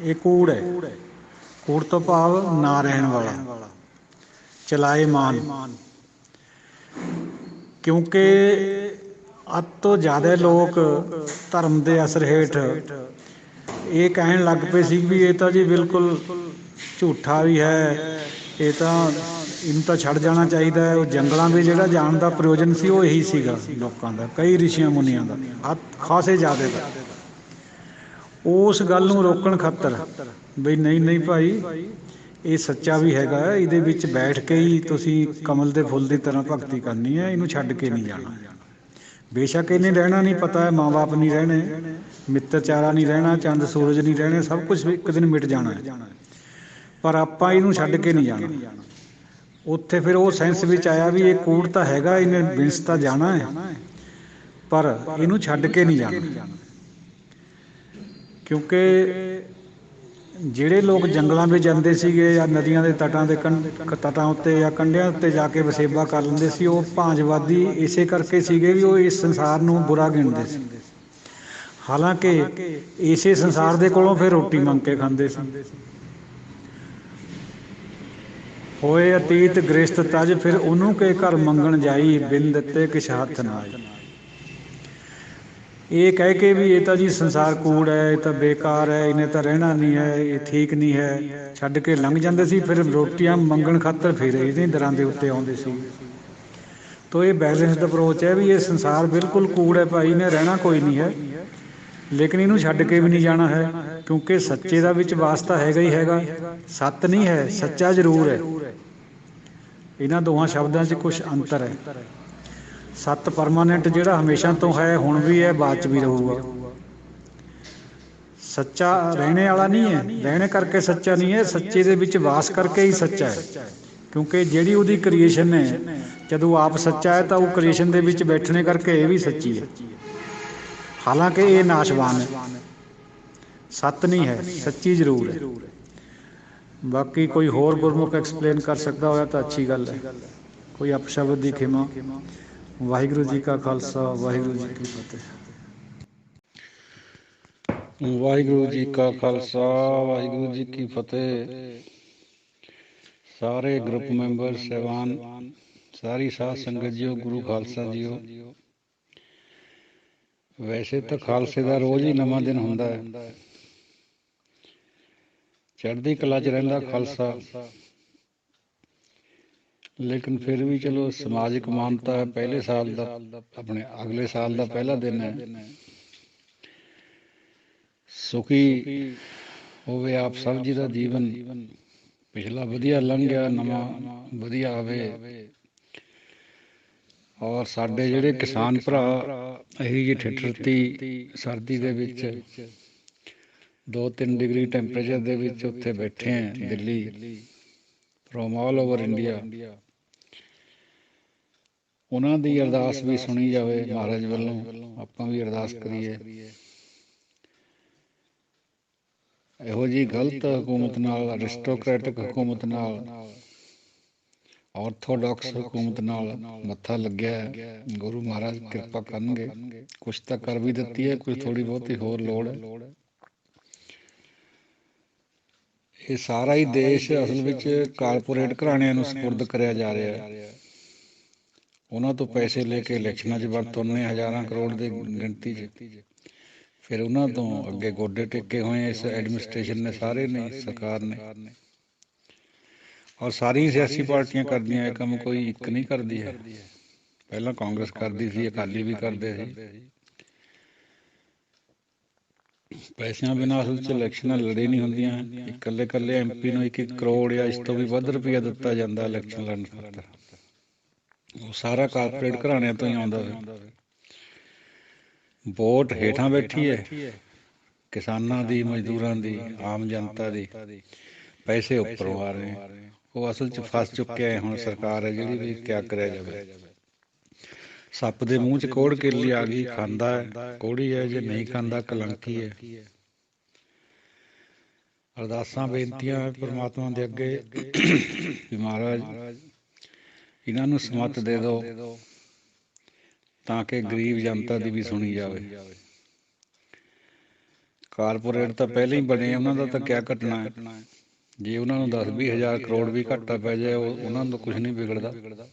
Speaker 2: ਇਹ ਕੂੜ ਹੈ। ਕੂੜ ਤੋਂ ਭਾਵ ਨਾ ਰਹਿਣ ਵਾਲਾ, ਚਲਾਏਮਾਨ। ਕਿਉਂਕਿ ਅੱਧ ਤੋਂ ਜ਼ਿਆਦਾ ਲੋਕ ਧਰਮ ਦੇ ਅਸਰ ਹੇਠ ਇਹ ਕਹਿਣ ਲੱਗ ਪਏ ਸੀ ਵੀ ਇਹ ਤਾਂ ਜੀ ਬਿਲਕੁਲ ਝੂਠਾ ਵੀ ਹੈ, ਇਹ ਤਾਂ ਇਹਨੂੰ ਤਾਂ ਛੱਡ ਜਾਣਾ ਚਾਹੀਦਾ ਹੈ। ਉਹ ਜੰਗਲਾਂ ਵਿੱਚ ਜਿਹੜਾ ਜਾਣ ਦਾ ਪ੍ਰਯੋਜਨ ਸੀ ਉਹ ਇਹੀ ਸੀਗਾ ਲੋਕਾਂ ਦਾ, ਕਈ ਰਿਸ਼ੀਆਂ ਮੁਨੀਆਂ ਦਾ, ਖਾਸੇ ਜ਼ਿਆਦਾ ਦਾ। ਉਸ ਗੱਲ ਨੂੰ ਰੋਕਣ ਖਾਤਰ ਬਈ ਨਹੀਂ ਨਹੀਂ ਭਾਈ, ਇਹ ਸੱਚਾ ਵੀ ਹੈਗਾ, ਇਹਦੇ ਵਿੱਚ ਬੈਠ ਕੇ ਹੀ ਤੁਸੀਂ ਕਮਲ ਦੇ ਫੁੱਲ ਦੀ ਤਰ੍ਹਾਂ ਭਗਤੀ ਕਰਨੀ ਹੈ, ਇਹਨੂੰ ਛੱਡ ਕੇ ਨਹੀਂ ਜਾਣਾ। ਬੇਸ਼ੱਕ ਇਹਨੇ ਰਹਿਣਾ ਨਹੀਂ, ਪਤਾ ਹੈ ਮਾਂ ਬਾਪ ਨਹੀਂ ਰਹਿਣੇ, ਮਿੱਤਰਚਾਰਾ ਨਹੀਂ ਰਹਿਣਾ, ਚੰਦ ਸੂਰਜ ਨਹੀਂ ਰਹਿਣੇ, ਸਭ ਕੁਝ ਇੱਕ ਦਿਨ ਮਿਟ ਜਾਣਾ ਹੈ, ਪਰ ਆਪਾਂ ਇਹਨੂੰ ਛੱਡ ਕੇ ਨਹੀਂ ਜਾਣਾ। ਉੱਥੇ ਫਿਰ ਉਹ ਸੈਂਸ ਵਿੱਚ ਆਇਆ ਵੀ ਇਹ ਕੂੜ ਤਾਂ ਹੈਗਾ, ਇਹਨੇ ਵਿੰਸ ਤਾਂ ਜਾਣਾ ਹੈ, ਪਰ ਇਹਨੂੰ ਛੱਡ ਕੇ ਨਹੀਂ ਜਾਣਾ। ਕਿਉਂਕਿ ਜਿਹੜੇ ਲੋਕ ਜੰਗਲਾਂ ਵਿੱਚ ਜਾਂਦੇ ਸੀਗੇ ਜਾਂ ਨਦੀਆਂ ਦੇ ਤਟਾਂ ਦੇ ਤਟਾਂ ਉੱਤੇ ਜਾਂ ਕੰਢਿਆਂ ਉੱਤੇ ਜਾ ਕੇ ਵਸੇਬਾ ਕਰ ਲੈਂਦੇ ਸੀ, ਉਹ ਭਾਂਜਵਾਦੀ ਇਸੇ ਕਰਕੇ ਸੀਗੇ ਵੀ ਉਹ ਇਸ ਸੰਸਾਰ ਨੂੰ ਬੁਰਾ ਗਿਣਦੇ ਸੀ। ਹਾਲਾਂਕਿ ਇਸੇ ਸੰਸਾਰ ਦੇ ਕੋਲੋਂ ਫਿਰ ਰੋਟੀ ਮੰਗ ਕੇ ਖਾਂਦੇ ਸੀ। ਹੋਏ ਅਤੀਤ ਗ੍ਰਸਤ ਤਜ, ਫਿਰ ਉਹਨੂੰ ਕੇ ਘਰ ਮੰਗਣ ਜਾਈ, ਬਿਨ ਦਿੱਤੇ ਕਿਛ ਹੱਥ ਨਾ ਆਈ। ਇਹ ਕਹਿ ਕੇ ਵੀ ਇਹ ਤਾਂ ਜੀ ਸੰਸਾਰ ਕੂੜ ਹੈ, ਇਹ ਤਾਂ ਬੇਕਾਰ ਹੈ, ਇਹਨੇ ਤਾਂ ਰਹਿਣਾ ਨਹੀਂ ਹੈ, ਇਹ ਠੀਕ ਨਹੀਂ ਹੈ, ਛੱਡ ਕੇ ਲੰਘ ਜਾਂਦੇ ਸੀ। ਫਿਰ ਰੋਟੀਆਂ ਮੰਗਣ ਖਾਤਰ ਫਿਰ ਇਹਦੇ ਦਰਾਂ ਦੇ ਉੱਤੇ ਆਉਂਦੇ ਸੀ। ਤੋ ਇਹ ਬੈਲੈਂਸਡ ਅਪਰੋਚ ਹੈ ਵੀ ਇਹ ਸੰਸਾਰ ਬਿਲਕੁਲ ਕੂੜ ਹੈ ਭਾਈ, ਇਹਨੇ ਰਹਿਣਾ ਕੋਈ ਨਹੀਂ ਹੈ, ਲੇਕਿਨ ਇਹਨੂੰ ਛੱਡ ਕੇ ਵੀ ਨਹੀਂ ਜਾਣਾ ਹੈ, ਕਿਉਂਕਿ ਸੱਚੇ ਦਾ ਵਿੱਚ ਵਾਸਤਾ ਹੈਗਾ ਹੀ ਹੈਗਾ, ਸੱਤ ਨਹੀਂ ਹੈ, ਸੱਚਾ ਜ਼ਰੂਰ ਹੈ। ਇਹਨਾਂ ਦੋਹਾਂ ਸ਼ਬਦਾਂ 'ਚ ਕੁਛ ਅੰਤਰ ਹੈ। ਸੱਤ ਪਰਮਾਨੈਂਟ ਜਿਹੜਾ ਹਮੇਸ਼ਾ ਤੋਂ ਹੈ, ਹੁਣ ਵੀ ਹੈ, ਬਾਅਦ 'ਚ ਵੀ ਰਹੂਗਾ। ਸੱਚਾ ਰਹਿਣੇ ਵਾਲਾ ਨਹੀਂ ਹੈ, ਰਹਿਣੇ ਕਰਕੇ ਸੱਚਾ ਨਹੀਂ ਹੈ, ਸੱਚੇ ਦੇ ਵਿੱਚ ਵਾਸ ਕਰਕੇ ਹੀ ਸੱਚਾ ਹੈ। ਕਿਉਂਕਿ ਜਿਹੜੀ ਉਹਦੀ ਕ੍ਰੀਏਸ਼ਨ ਹੈ, ਜਦੋਂ ਆਪ ਸੱਚਾ ਹੈ ਤਾਂ ਉਹ ਕ੍ਰੀਏਸ਼ਨ ਦੇ ਵਿੱਚ ਬੈਠਣੇ ਕਰਕੇ ਇਹ ਵੀ ਸੱਚੀ ਹੈ। ਹਾਲਾਂਕਿ ਇਹ ਨਾਸ਼ਵਾਨ ਹੈ, ਸੱਤ ਨਹੀਂ ਹੈ, ਸੱਚੀ ਜ਼ਰੂਰ ਹੈ। ਬਾਕੀ ਕੋਈ ਹੋਰ ਗੁਰਮੁਖ ਐਕਸਪਲੇਨ ਕਰ ਸਕਦਾ ਹੋਇਆ ਤਾਂ ਅੱਛੀ ਗੱਲ ਹੈ। ਕੋਈ ਅਪਸ਼ਬਦ ਦੀ ਖਿਮਾ। ਵਾਹਿਗੁਰੂ ਜੀ ਕਾ ਖਾਲਸਾ, ਵਾਹਿਗੁਰੂ ਜੀ ਕੀ ਫਤਿਹ।
Speaker 1: ਵਾਹਿਗੁਰੂ ਜੀ ਕਾ ਖਾਲਸਾ, ਵਾਹਿਗੁਰੂ ਜੀ ਕੀ ਫਤਿਹ। ਸਾਰੇ ਗਰੁੱਪ ਮੈਂਬਰ ਸਾਹਿਬਾਨ, ਸਾਰੀ ਸਾਧ ਸੰਗਤ ਜੀਓ, ਗੁਰੂ ਖਾਲਸਾ ਜੀਓ। ਵੈਸੇ ਤਾਂ ਖਾਲਸੇ ਦਾ ਰੋਜ਼ ਹੀ ਨਵਾਂ ਦਿਨ ਹੁੰਦਾ ਹੈ, ਚੜ੍ਹਦੀ ਕਲਾ 'ਚ ਰਹਿੰਦਾ ਖਾਲਸਾ, ਲੇਕਿਨ ਫਿਰ ਵੀ ਚਲੋ ਸਮਾਜਿਕ ਮਾਨਤਾ ਹੈ। ਪਹਿਲੇ ਸਾਲ ਦਾ, ਆਪਣੇ ਅਗਲੇ ਸਾਲ ਦਾ ਪਹਿਲਾ ਦਿਨ ਹੈ। ਸੁਖੀ ਹੋਵੇ ਆਪ ਸਭ ਜੀ ਦਾ ਜੀਵਨ, ਪਿਛਲਾ ਵਧੀਆ ਲੰਘ ਗਿਆ, ਨਵਾਂ ਵਧੀਆ ਆਵੇ। ਔਰ ਸਾਡੇ ਜਿਹੜੇ ਕਿਸਾਨ ਭਰਾ ਇਹੀ ਜਿਹੀ ਠਿਠਰਤੀ ਸਰਦੀ ਦੇ ਵਿੱਚ 2-3 ਡਿਗਰੀ ਟੈਂਪਰੇਚਰ ਦੇ ਵਿੱਚ ਉੱਥੇ ਬੈਠੇ ਹੈ Delhi, from all over India, ਉਹਨਾਂ ਦੀ ਅਰਦਾਸ ਵੀ ਸੁਣੀ ਜਾਵੇ ਮਹਾਰਾਜ ਵੱਲੋਂ। ਆਪਾਂ ਵੀ ਅਰਦਾਸ ਕਰੀਏ। ਇਹੋ ਜਿਹੀ ਗਲਤ ਹਕੂਮਤ ਨਾਲ, ਅਰਿਸਟੋਕ੍ਰੈਟਿਕ ਹਕੂਮਤ ਨਾਲ, ਆਰਥੋਡਾਕਸ ਹਕੂਮਤ ਨਾਲ ਮੱਥਾ ਲੱਗਿਆ ਹੈ। ਗੁਰੂ ਮਹਾਰਾਜ ਕਿਰਪਾ ਕਰਨਗੇ। ਕੁਛ ਤਾਂ ਕਰ ਵੀ ਦਿੱਤੀ ਹੈ, ਕੁਛ ਥੋੜ੍ਹੀ ਬਹੁਤੀ ਹੋਰ ਲੋੜ ਹੈ। ਇਹ ਸਾਰਾ ਹੀ ਦੇਸ਼ ਅਸਲ ਵਿੱਚ ਕਾਰਪੋਰੇਟ ਘਰਾਣਿਆਂ ਨੂੰ ਸਪੁਰਦ ਕਰਿਆ ਜਾ ਰਿਹਾ ਹੈ। ਉਹਨਾਂ ਤੋਂ ਪੈਸੇ ਲੈ ਕੇ ਇਲੈਕਸ਼ਨਾਂ 'ਚ ਵਰਤ ਆਉਂਦੇ, ਹਜ਼ਾਰਾਂ ਕਰੋੜ ਦੀ ਗਿਣਤੀ 'ਚ। ਫਿਰ ਉਹਨਾਂ ਤੋਂ ਅੱਗੇ ਗੋਡੇ ਟੇਕੇ ਹੋਏ ਇਸ ਐਡਮਿਨਿਸਟ੍ਰੇਸ਼ਨ ਨੇ, ਸਾਰੇ ਨੇ, ਸਰਕਾਰ ਨੇ। ਔਰ ਸਾਰੀਆਂ ਸਿਆਸੀ ਪਾਰਟੀਆਂ ਕਰਦੀਆਂ ਇਹ ਕੰਮ, ਕੋਈ ਇੱਕ ਨਹੀਂ ਕਰਦੀ ਹੈ। ਪਹਿਲਾਂ ਕਾਂਗਰਸ ਕਰਦੀ ਸੀ, ਅਕਾਲੀ ਵੀ ਕਰਦੇ ਸੀ। ਪੈਸਿਆਂ ਬਿਨਾਂ ਅਸਲ 'ਚ ਇਲੈਕਸ਼ਨਾਂ ਲੜੀ ਨਹੀਂ ਹੁੰਦੀਆਂ। ਇਕੱਲੇ ਇਕੱਲੇ MP ਨੂੰ 1-1 ਕਰੋੜ ਜਾਂ ਇਸ ਤੋਂ ਵੀ ਵੱਧ ਰੁਪਈਆ ਦਿੱਤਾ ਜਾਂਦਾ ਇਲੈਕਸ਼ਨ ਲੜਨ ਖਾਤਰ। ਉਹ ਸਾਰਾ ਕਾਰਪੋਰੇਟ ਘਰਾਣਿਆਂ ਤੋਂ ਹੀ ਆਉਂਦਾ। ਵੋਟ ਹੇਠਾਂ ਬੈਠੀ ਹੈ, ਕਿਸਾਨਾਂ ਦੀ, ਮਜ਼ਦੂਰਾਂ ਦੀ, ਆਮ ਜਨਤਾ ਦੀ। ਪੈਸੇ ਉੱਪਰੋਂ ਆ ਰਹੇ, ਉਹ ਅਸਲ 'ਚ ਫਸ ਚੁੱਕਿਆ। ਹੁਣ ਸਰਕਾਰ ਹੈ ਜਿਹੜੀ ਵੀ, ਕਿਆ ਕਰਿਆ ਜਾਵੇ। ਸੱਪ ਦੇ ਮੂੰਹ 'ਚ ਕੋਹੜ ਕਿਰਲੀ ਆ ਗਈ, ਖਾਂਦਾ ਹੈ ਕੋਹੜੀ ਹੈ, ਜੇ ਨਹੀਂ ਖਾਂਦਾ ਕਲੰਕੀ ਹੈ। ਅਰਦਾਸਾਂ ਬੇਨਤੀਆਂ ਪਰਮਾਤਮਾ ਦੇ ਅੱਗੇ ਵੀ ਮਹਾਰਾਜ ਇਹਨਾਂ ਨੂੰ ਸਮੱਤ ਦੇ ਦਿਓ, ਤਾਂ ਕਿ ਗਰੀਬ ਜਨਤਾ ਦੀ ਵੀ ਸੁਣੀ ਜਾਵੇ। ਕਾਰਪੋਰੇਟ ਤਾਂ ਪਹਿਲਾਂ ਹੀ ਬਣੇ, ਉਹਨਾਂ ਦਾ ਤਾਂ ਕਿਆ ਘਟਣਾ ਹੈ। ਜੇ ਉਹਨਾਂ ਨੂੰ 10-20 ਹਜ਼ਾਰ ਕਰੋੜ ਵੀ ਘਾਟਾ ਪੈ ਜਾਏ, ਉਹਨਾਂ ਨੂੰ ਕੁਛ ਨਹੀਂ ਵਿਗੜਦਾ।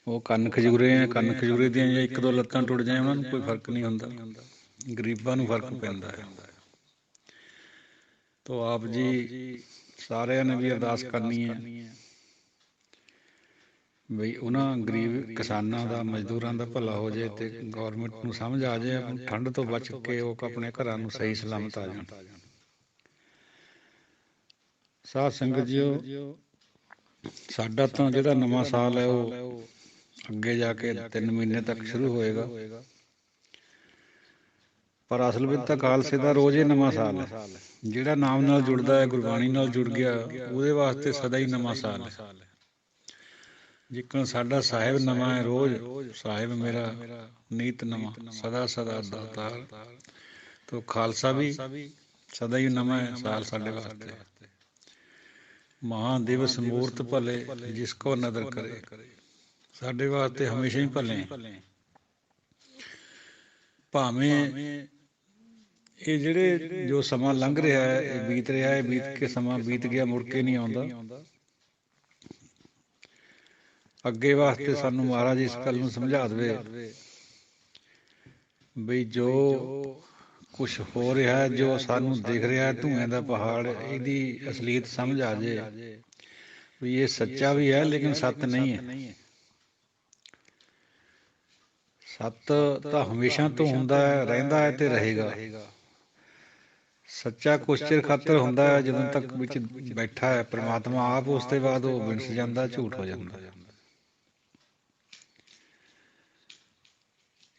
Speaker 1: ਉਹ ਕੰਨ ਖਜੂਰੇ ਹੈ, ਕੰਨ ਖਜੂਰੇ ਦੀਆਂ ਜਾਂ 1-2 ਲੱਤਾਂ ਟੁੱਟ ਜਾਏ, ਉਹਨਾਂ ਨੂੰ ਕੋਈ ਫਰਕ ਨਹੀਂ ਹੁੰਦਾ। ਗਰੀਬਾਂ ਨੂੰ ਫਰਕ ਪੈਂਦਾ ਹੈ। ਤੋ ਆਪ ਜੀ ਸਾਰਿਆਂ ਨੇ ਵੀ ਅਰਦਾਸ ਕਰਨੀ ਹੈ ਬਈ ਉਹਨਾਂ ਗਰੀਬ ਕਿਸਾਨਾਂ ਦਾ, ਮਜ਼ਦੂਰਾਂ ਦਾ ਭਲਾ ਹੋ ਜਾਏ, ਤੇ ਗੌਰਮੈਂਟ ਨੂੰ ਸਮਝ ਆ ਜਾਏ, ਠੰਡ ਤੋਂ ਬਚ ਕੇ ਉਹ ਆਪਣੇ ਘਰਾਂ ਨੂੰ ਸਹੀ ਸਲਾਮਤ ਆ ਜਾਣ। ਸਾਧ ਸੰਗਤ ਜੀਓ, ਸਾਡਾ ਤਾਂ ਜਿਹੜਾ ਨਵਾਂ ਸਾਲ ਹੈ ਉਹ ਅੱਗੇ ਜਾ ਕੇ 3 ਮਹੀਨੇ ਤੱਕ ਸ਼ੁਰੂ ਹੋਏਗਾ, ਪਰ ਅਸਲ ਵਿੱਚ ਤਾਂ ਖਾਲਸੇ ਦਾ ਰੋਜ਼ ਹੀ ਨਵਾਂ ਸਾਲ ਹੈ। ਜਿਹੜਾ ਨਾਮ ਨਾਲ ਜੁੜਦਾ ਹੈ, ਗੁਰਬਾਣੀ ਨਾਲ ਜੁੜ ਗਿਆ, ਉਹਦੇ ਵਾਸਤੇ ਸਦਾ ਹੀ ਨਵਾਂ ਸਾਲ ਹੈ। ਜਿੱਕਣ ਸਾਡਾ ਸਾਹਿਬ ਨਵਾਂ ਹੈ, ਰੋਜ਼ ਸਾਹਿਬ ਮੇਰਾ ਨੀਤ ਨਵਾਂ, ਸਦਾ ਸਦਾ ਦਾਤਾਰ, ਤੋ ਖਾਲਸਾ ਵੀ ਸਦਾ ਹੀ ਨਵਾਂ ਹੈ ਸਾਲ ਸਾਡੇ ਵਾਸਤੇ। ਮਹਾਂ ਦਿਵਸ ਮੂਰਤ ਭਲੇ ਜਿਸ ਕੋ ਨਦਰ ਕਰੇ, ਸਾਡੇ ਵਾਸਤੇ ਹਮੇਸ਼ਾ ਹੀ ਭਲੇ। ਭਾਵੇਂ ਇਹ ਜਿਹੜੇ ਜੋ ਸਮਾਂ ਲੰਘ ਰਿਹਾ ਹੈ, ਇਹ ਬੀਤ ਰਿਹਾ ਹੈ, ਬੀਤ ਕੇ ਸਮਾਂ ਬੀਤ ਗਿਆ, ਮੁੜ ਕੇ ਨਹੀਂ ਆਉਂਦਾ। ਅੱਗੇ ਵਾਸਤੇ ਸਾਨੂੰ ਮਹਾਰਾਜ ਇਸ ਗੱਲ ਨੂੰ ਸਮਝਾ ਦੇਵੇ ਬਈ ਜੋ ਕੁਛ ਹੋ ਰਿਹਾ, ਜੋ ਸਾਨੂੰ ਦਿਖ ਰਿਹਾ ਧੂਏ ਦਾ ਪਹਾੜ, ਇਹਦੀ ਅਸਲੀਅਤ ਸਮਝ ਆ ਜੇ ਵੀ ਇਹ ਸੱਚਾ ਵੀ ਹੈ ਲੇਕਿਨ ਸੱਤ ਨਹੀਂ ਹੈ। ਸੱਤ ਤਾਂ ਹਮੇਸ਼ਾ ਤੋਂ ਹੁੰਦਾ ਹੈ, ਰਹਿੰਦਾ ਹੈ ਤੇ ਰਹੇਗਾ। ਸੱਚਾ ਕੁਛ ਚਿਰ ਖਾਤਰ ਹੁੰਦਾ ਹੈ, ਜਦੋਂ ਤੱਕ ਵਿੱਚ ਬੈਠਾ ਹੈ ਪ੍ਰਮਾਤਮਾ ਆਪ, ਉਸ ਤੋਂ ਬਾਅਦ ਉਹ ਵਿੰਸ ਜਾਂਦਾ, ਝੂਠ ਹੋ ਜਾਂਦਾ।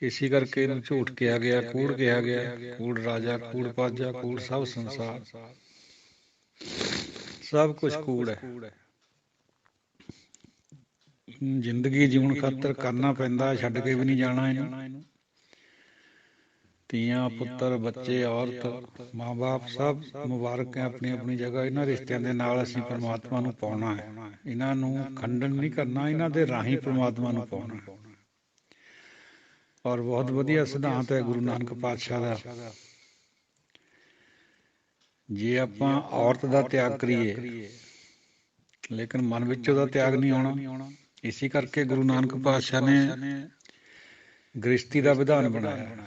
Speaker 1: ਇਸੇ ਕਰਕੇ ਇਹਨੂੰ ਝੂਠ ਕਿਹਾ ਗਿਆ, ਕੂੜ ਕਿਹਾ ਗਿਆ। ਕੂੜ ਰਾਜਾ, ਕੂੜ ਪਾਜਾ, ਕੂੜ ਸਭ ਸੰਸਾਰ, ਸਭ ਕੁਛ ਕੂੜ ਹੈ। ਜ਼ਿੰਦਗੀ ਜਿਉਣ ਖਾਤਰ ਕਰਨਾ ਪੈਂਦਾ, ਛੱਡ ਕੇ ਵੀ ਨਹੀਂ ਜਾਣਾ ਇਹਨੂੰ। ਧੀਆਂ ਪੁੱਤਰ, ਬੱਚੇ, ਔਰਤ, ਮਾਂ ਬਾਪ ਸਭ ਮੁਬਾਰਕ ਹੈ ਆਪਣੀ ਆਪਣੀ ਜਗ੍ਹਾ। ਇਹਨਾਂ ਰਿਸ਼ਤਿਆਂ ਦੇ ਨਾਲ ਅਸੀਂ ਪਰਮਾਤਮਾ ਨੂੰ ਪਾਉਣਾ ਹੈ, ਇਹਨਾਂ ਨੂੰ ਖੰਡਨ ਨਹੀਂ ਕਰਨਾ, ਇਹਨਾਂ ਦੇ ਰਾਹੀਂ ਪਰਮਾਤਮਾ ਨੂੰ ਪਾਉਣਾ ਹੈ। ਔਰ ਬਹੁਤ ਵਧੀਆ ਸਿਧਾਂਤ ਹੈ ਗੁਰੂ ਨਾਨਕ ਪਾਤਸ਼ਾਹ ਦਾ, ਜੇ ਆਪਾਂ ਔਰਤ ਦਾ ਤਿਆਗ ਕਰੀਏ ਲੇਕਿਨ ਮਨ ਵਿੱਚ ਉਹਦਾ ਤਿਆਗ ਨਹੀਂ ਆਉਣਾ। ਇਸੇ ਕਰਕੇ ਗੁਰੂ ਨਾਨਕ ਪਾਤਸ਼ਾਹ ਨੇ ਗ੍ਰਸਤੀ ਦਾ ਵਿਧਾਨ ਬਣਾਇਆ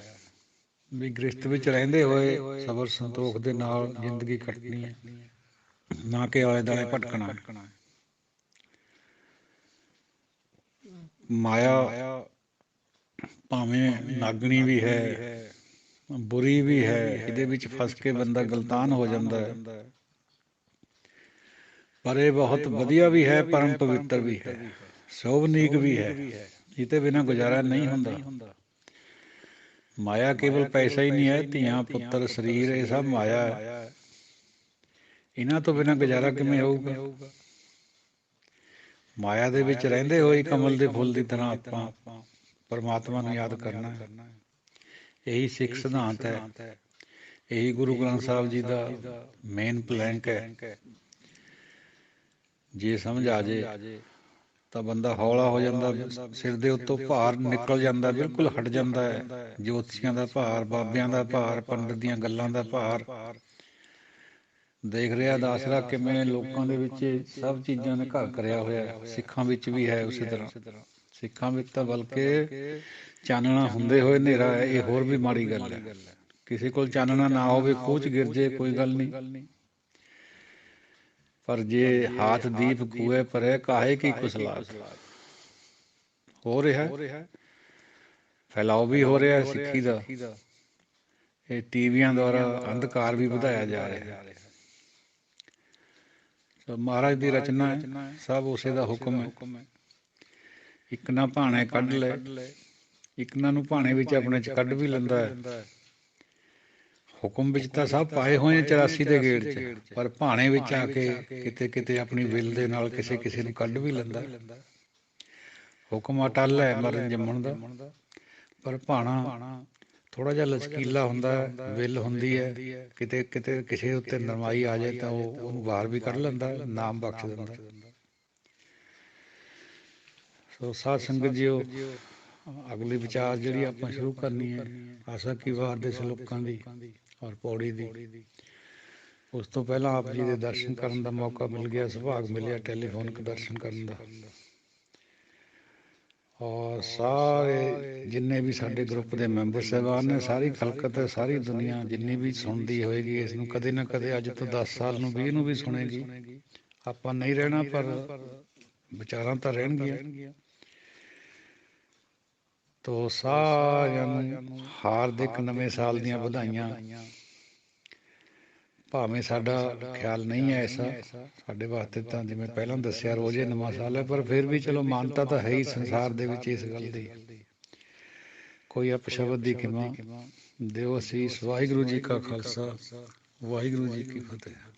Speaker 1: ਵੀ ਗ੍ਰਸਤ ਵਿੱਚ ਰਹਿੰਦੇ ਹੋਏ ਸਬਰ ਸੰਤੋਖ ਦੇ ਨਾਲ ਜ਼ਿੰਦਗੀ ਕੱਟਣੀ ਹੈ, ਨਾ ਕਿ ਆਲੇ ਦੁਆਲੇ ਭਟਕਣਾ। ਮਾਇਆ ਭਾਵੇਂ ਨਾਗਣੀ ਵੀ ਹੈ, ਬੁਰੀ ਵੀ ਹੈ, ਇਹਦੇ ਵਿੱਚ ਫਸ ਕੇ ਬੰਦਾ ਗਲਤਾਨ ਹੋ ਜਾਂਦਾ ਹੈ, ਪਰ ਇਹ ਬਹੁਤ ਵਧੀਆ ਵੀ ਹੈ, ਪਰਮ ਪਵਿੱਤਰ ਵੀ ਹੈ, ਸ਼ੋਭਨੀਕ ਵੀ ਹੈ। ਇਹ ਤੇ ਬਿਨਾਂ ਗੁਜ਼ਾਰਾ ਨਹੀਂ ਹੁੰਦਾ। ਮਾਇਆ ਕੇਵਲ ਪੈਸਾ ਹੀ ਨਹੀਂ ਹੈ, ਧੀਆਂ ਪੁੱਤਰ ਸਰੀਰ ਇਹ ਸਭ ਮਾਇਆ ਹੈ। ਇਹਨਾਂ ਤੋਂ ਬਿਨਾਂ ਗੁਜ਼ਾਰਾ ਕਿਵੇਂ ਹੋਊਗਾ? ਮਾਇਆ ਦੇ ਵਿੱਚ ਰਹਿੰਦੇ ਹੋਏ ਕਮਲ ਦੇ ਫੁੱਲ ਦੀ ਤਰ੍ਹਾਂ ਆਪਾਂ ਪਰਮਾਤਮਾ ਨੂੰ ਯਾਦ ਕਰਨਾ ਹੈ। ਇਹੀ ਸਿੱਖ ਸਿਧਾਂਤ ਹੈ, ਇਹੀ ਗੁਰੂ ਗ੍ਰੰਥ ਸਾਹਿਬ ਜੀ ਦਾ ਮੇਨ ਪਲੈਂਕ ਹੈ। ਜੇ ਸਮਝ ਆ ਜੇ ਤਾਂ ਬੰਦਾ ਹੌਲਾ ਹੋ ਜਾਂਦਾ, ਸਿਰ ਦੇ ਉੱਤੋਂ ਭਾਰ ਨਿਕਲ ਜਾਂਦਾ, ਬਿਲਕੁਲ ਹਟ ਜਾਂਦਾ ਹੈ। ਜੋਤਸ਼ੀਆਂ ਦਾ ਭਾਰ, ਬਾਬਿਆਂ ਦਾ ਭਾਰ, ਪੰਡਤ ਦੀਆਂ ਗੱਲਾਂ ਦਾ ਭਾਰ। ਦੇਖ ਰਿਹਾ ਦਾਸਰਾ ਕਿਵੇਂ ਲੋਕਾਂ ਦੇ ਵਿੱਚ ਸਭ ਚੀਜ਼ਾਂ ਨੇ ਘਰ ਕਰਿਆ ਹੋਇਆ, ਸਿੱਖਾਂ ਵਿੱਚ ਵੀ ਹੈ ਉਸੇ ਤਰ੍ਹਾਂ। ਸਿੱਖਾਂ ਵਿੱਚ ਤਾਂ ਬਲਕਿ ਚਾਨਣਾ ਹੁੰਦੇ ਹੋਏ ਹਨੇਰਾ ਹੈ, ਇਹ ਹੋਰ ਵੀ ਮਾੜੀ ਗੱਲ ਹੈ। ਕਿਸੇ ਕੋਲ ਚਾਨਣਾ ਨਾ ਹੋਵੇ, ਖੂਹ 'ਚ ਗਿਰ ਜੇ, ਕੋਈ ਗੱਲ ਨਹੀਂ, ਪਰ ਜੇ ਹਾਥ ਦੀਪ ਕੂਏ ਪਰੇ ਕਾਹੇ ਕੀ ਕੁਸਲਾਗ ਹੋ ਰਿਹਾ, ਫੈਲਾਓ ਵੀ ਹੋ ਰਿਹਾ ਸਿੱਖੀ ਦਾ। ਇਹ ਟੀਵੀਆਂ ਦੁਆਰਾ ਅੰਧਕਾਰ ਵੀ ਵਧਾਇਆ ਜਾ ਰਿਹਾ। ਮਹਾਰਾਜ ਦੀ ਰਚਨਾ ਹੈ, ਸਭ ਉਸੇ ਦਾ ਹੁਕਮ ਹੈ। ਇੱਕ ਨਾ ਭਾਣੇ ਕੱਢ ਲੈ, ਇੱਕ ਨਾ ਨੂੰ ਭਾਣੇ ਵਿੱਚ ਆਪਣੇ 'ਚ ਕੱਢ ਵੀ ਲੈਂਦਾ ਹੈ। ਹੁਕਮ ਵਿੱਚ ਤਾਂ ਸਭ ਪਾਏ ਹੋਏ 84 ਦੇ ਗੇੜ 'ਚ, ਪਰ ਭਾਣੇ ਵਿੱਚ ਆ ਕੇ ਕਿਤੇ ਕਿਤੇ ਆਪਣੀ ਵਿਲ ਦੇ ਨਾਲ ਕਿਸੇ ਕਿਸੇ ਨੂੰ ਕੱਢ ਵੀ ਲੈਂਦਾ। ਹੁਕਮ ਅਟੱਲ ਹੈ ਮਰਨ ਜੰਮਣ ਦਾ, ਪਰ ਭਾਣਾ ਥੋੜ੍ਹਾ ਜਿਹਾ ਲਚਕੀਲਾ ਹੁੰਦਾ, ਵਿਲ ਹੁੰਦੀ ਹੈ, ਕਿਤੇ ਕਿਤੇ ਕਿਸੇ ਉੱਤੇ ਨਰਮਾਈ ਆ ਜਾਏ ਤਾਂ ਉਹ ਉਹਨੂੰ ਬਾਹਰ ਵੀ ਕੱਢ ਲੈਂਦਾ, ਨਾਮ ਬਖਸ਼ ਦਿੰਦਾ। ਸੋ ਸਾਧ ਸੰਗਤ ਜੀਓ, ਅਗਲੀ ਵਿਚਾਰ ਜਿਹੜੀ ਆਪਾਂ ਸ਼ੁਰੂ ਕਰਨੀ ਹੈ ਆਸਾ ਕੀ ਵਾਰ ਦੇ ਸਲੋਕਾਂ ਦੀ ਔਰ ਪੌੜੀ ਦੀ। ਉਸ ਤੋਂ ਪਹਿਲਾਂ ਆਪ ਜੀ ਦੇ ਦਰਸ਼ਨ ਕਰਨ ਦਾ ਮੌਕਾ ਮਿਲ ਗਿਆ, ਸੁਭਾਗ ਮਿਲਿਆ ਟੈਲੀਫੋਨਿਕ ਦਰਸ਼ਨ ਕਰਨ ਦਾ। ਔਰ ਸਾਰੇ ਜਿੰਨੇ ਵੀ ਸਾਡੇ ਗਰੁੱਪ ਦੇ ਮੈਂਬਰ ਸਾਹਿਬਾਨ ਨੇ, ਸਾਰੀ ਖਲਕਤ ਹੈ, ਸਾਰੀ ਦੁਨੀਆ ਜਿੰਨੀ ਵੀ ਸੁਣਦੀ ਹੋਏਗੀ ਇਸ ਨੂੰ, ਕਦੇ ਨਾ ਕਦੇ ਅੱਜ ਤੋਂ 10 ਸਾਲ ਨੂੰ 20 ਨੂੰ ਵੀ ਸੁਣੇਗੀ। ਆਪਾਂ ਨਹੀਂ ਰਹਿਣਾ, ਪਰ ਵਿਚਾਰਾਂ ਤਾਂ ਰਹਿਣਗੀਆਂ। ਤੋ ਸਾਰਿਆਂ ਨੂੰ ਹਾਰਦਿਕ ਨਵੇਂ ਸਾਲ ਦੀਆਂ ਵਧਾਈਆਂ। ਭਾਵੇਂ ਸਾਡਾ ਖਿਆਲ ਨਹੀਂ ਹੈ ਐਸਾ, ਸਾਡੇ ਵਾਸਤੇ ਤਾਂ ਜਿਵੇਂ ਪਹਿਲਾਂ ਦੱਸਿਆ ਰੋਜ਼ੇ ਨਵਾਂ ਸਾਲ ਹੈ, ਪਰ ਫਿਰ ਵੀ ਚਲੋ ਮਾਨਤਾ ਤਾਂ ਹੈ ਹੀ ਸੰਸਾਰ ਦੇ ਵਿੱਚ ਇਸ ਗੱਲ ਦੀ। ਕੋਈ ਅਪਸ਼ਬਦ ਦੀ ਖਿਮਾ ਦਿਓ ਅਸੀਸ। ਵਾਹਿਗੁਰੂ ਜੀ ਕਾ ਖਾਲਸਾ, ਵਾਹਿਗੁਰੂ ਜੀ ਕੀ ਫਤਿਹ।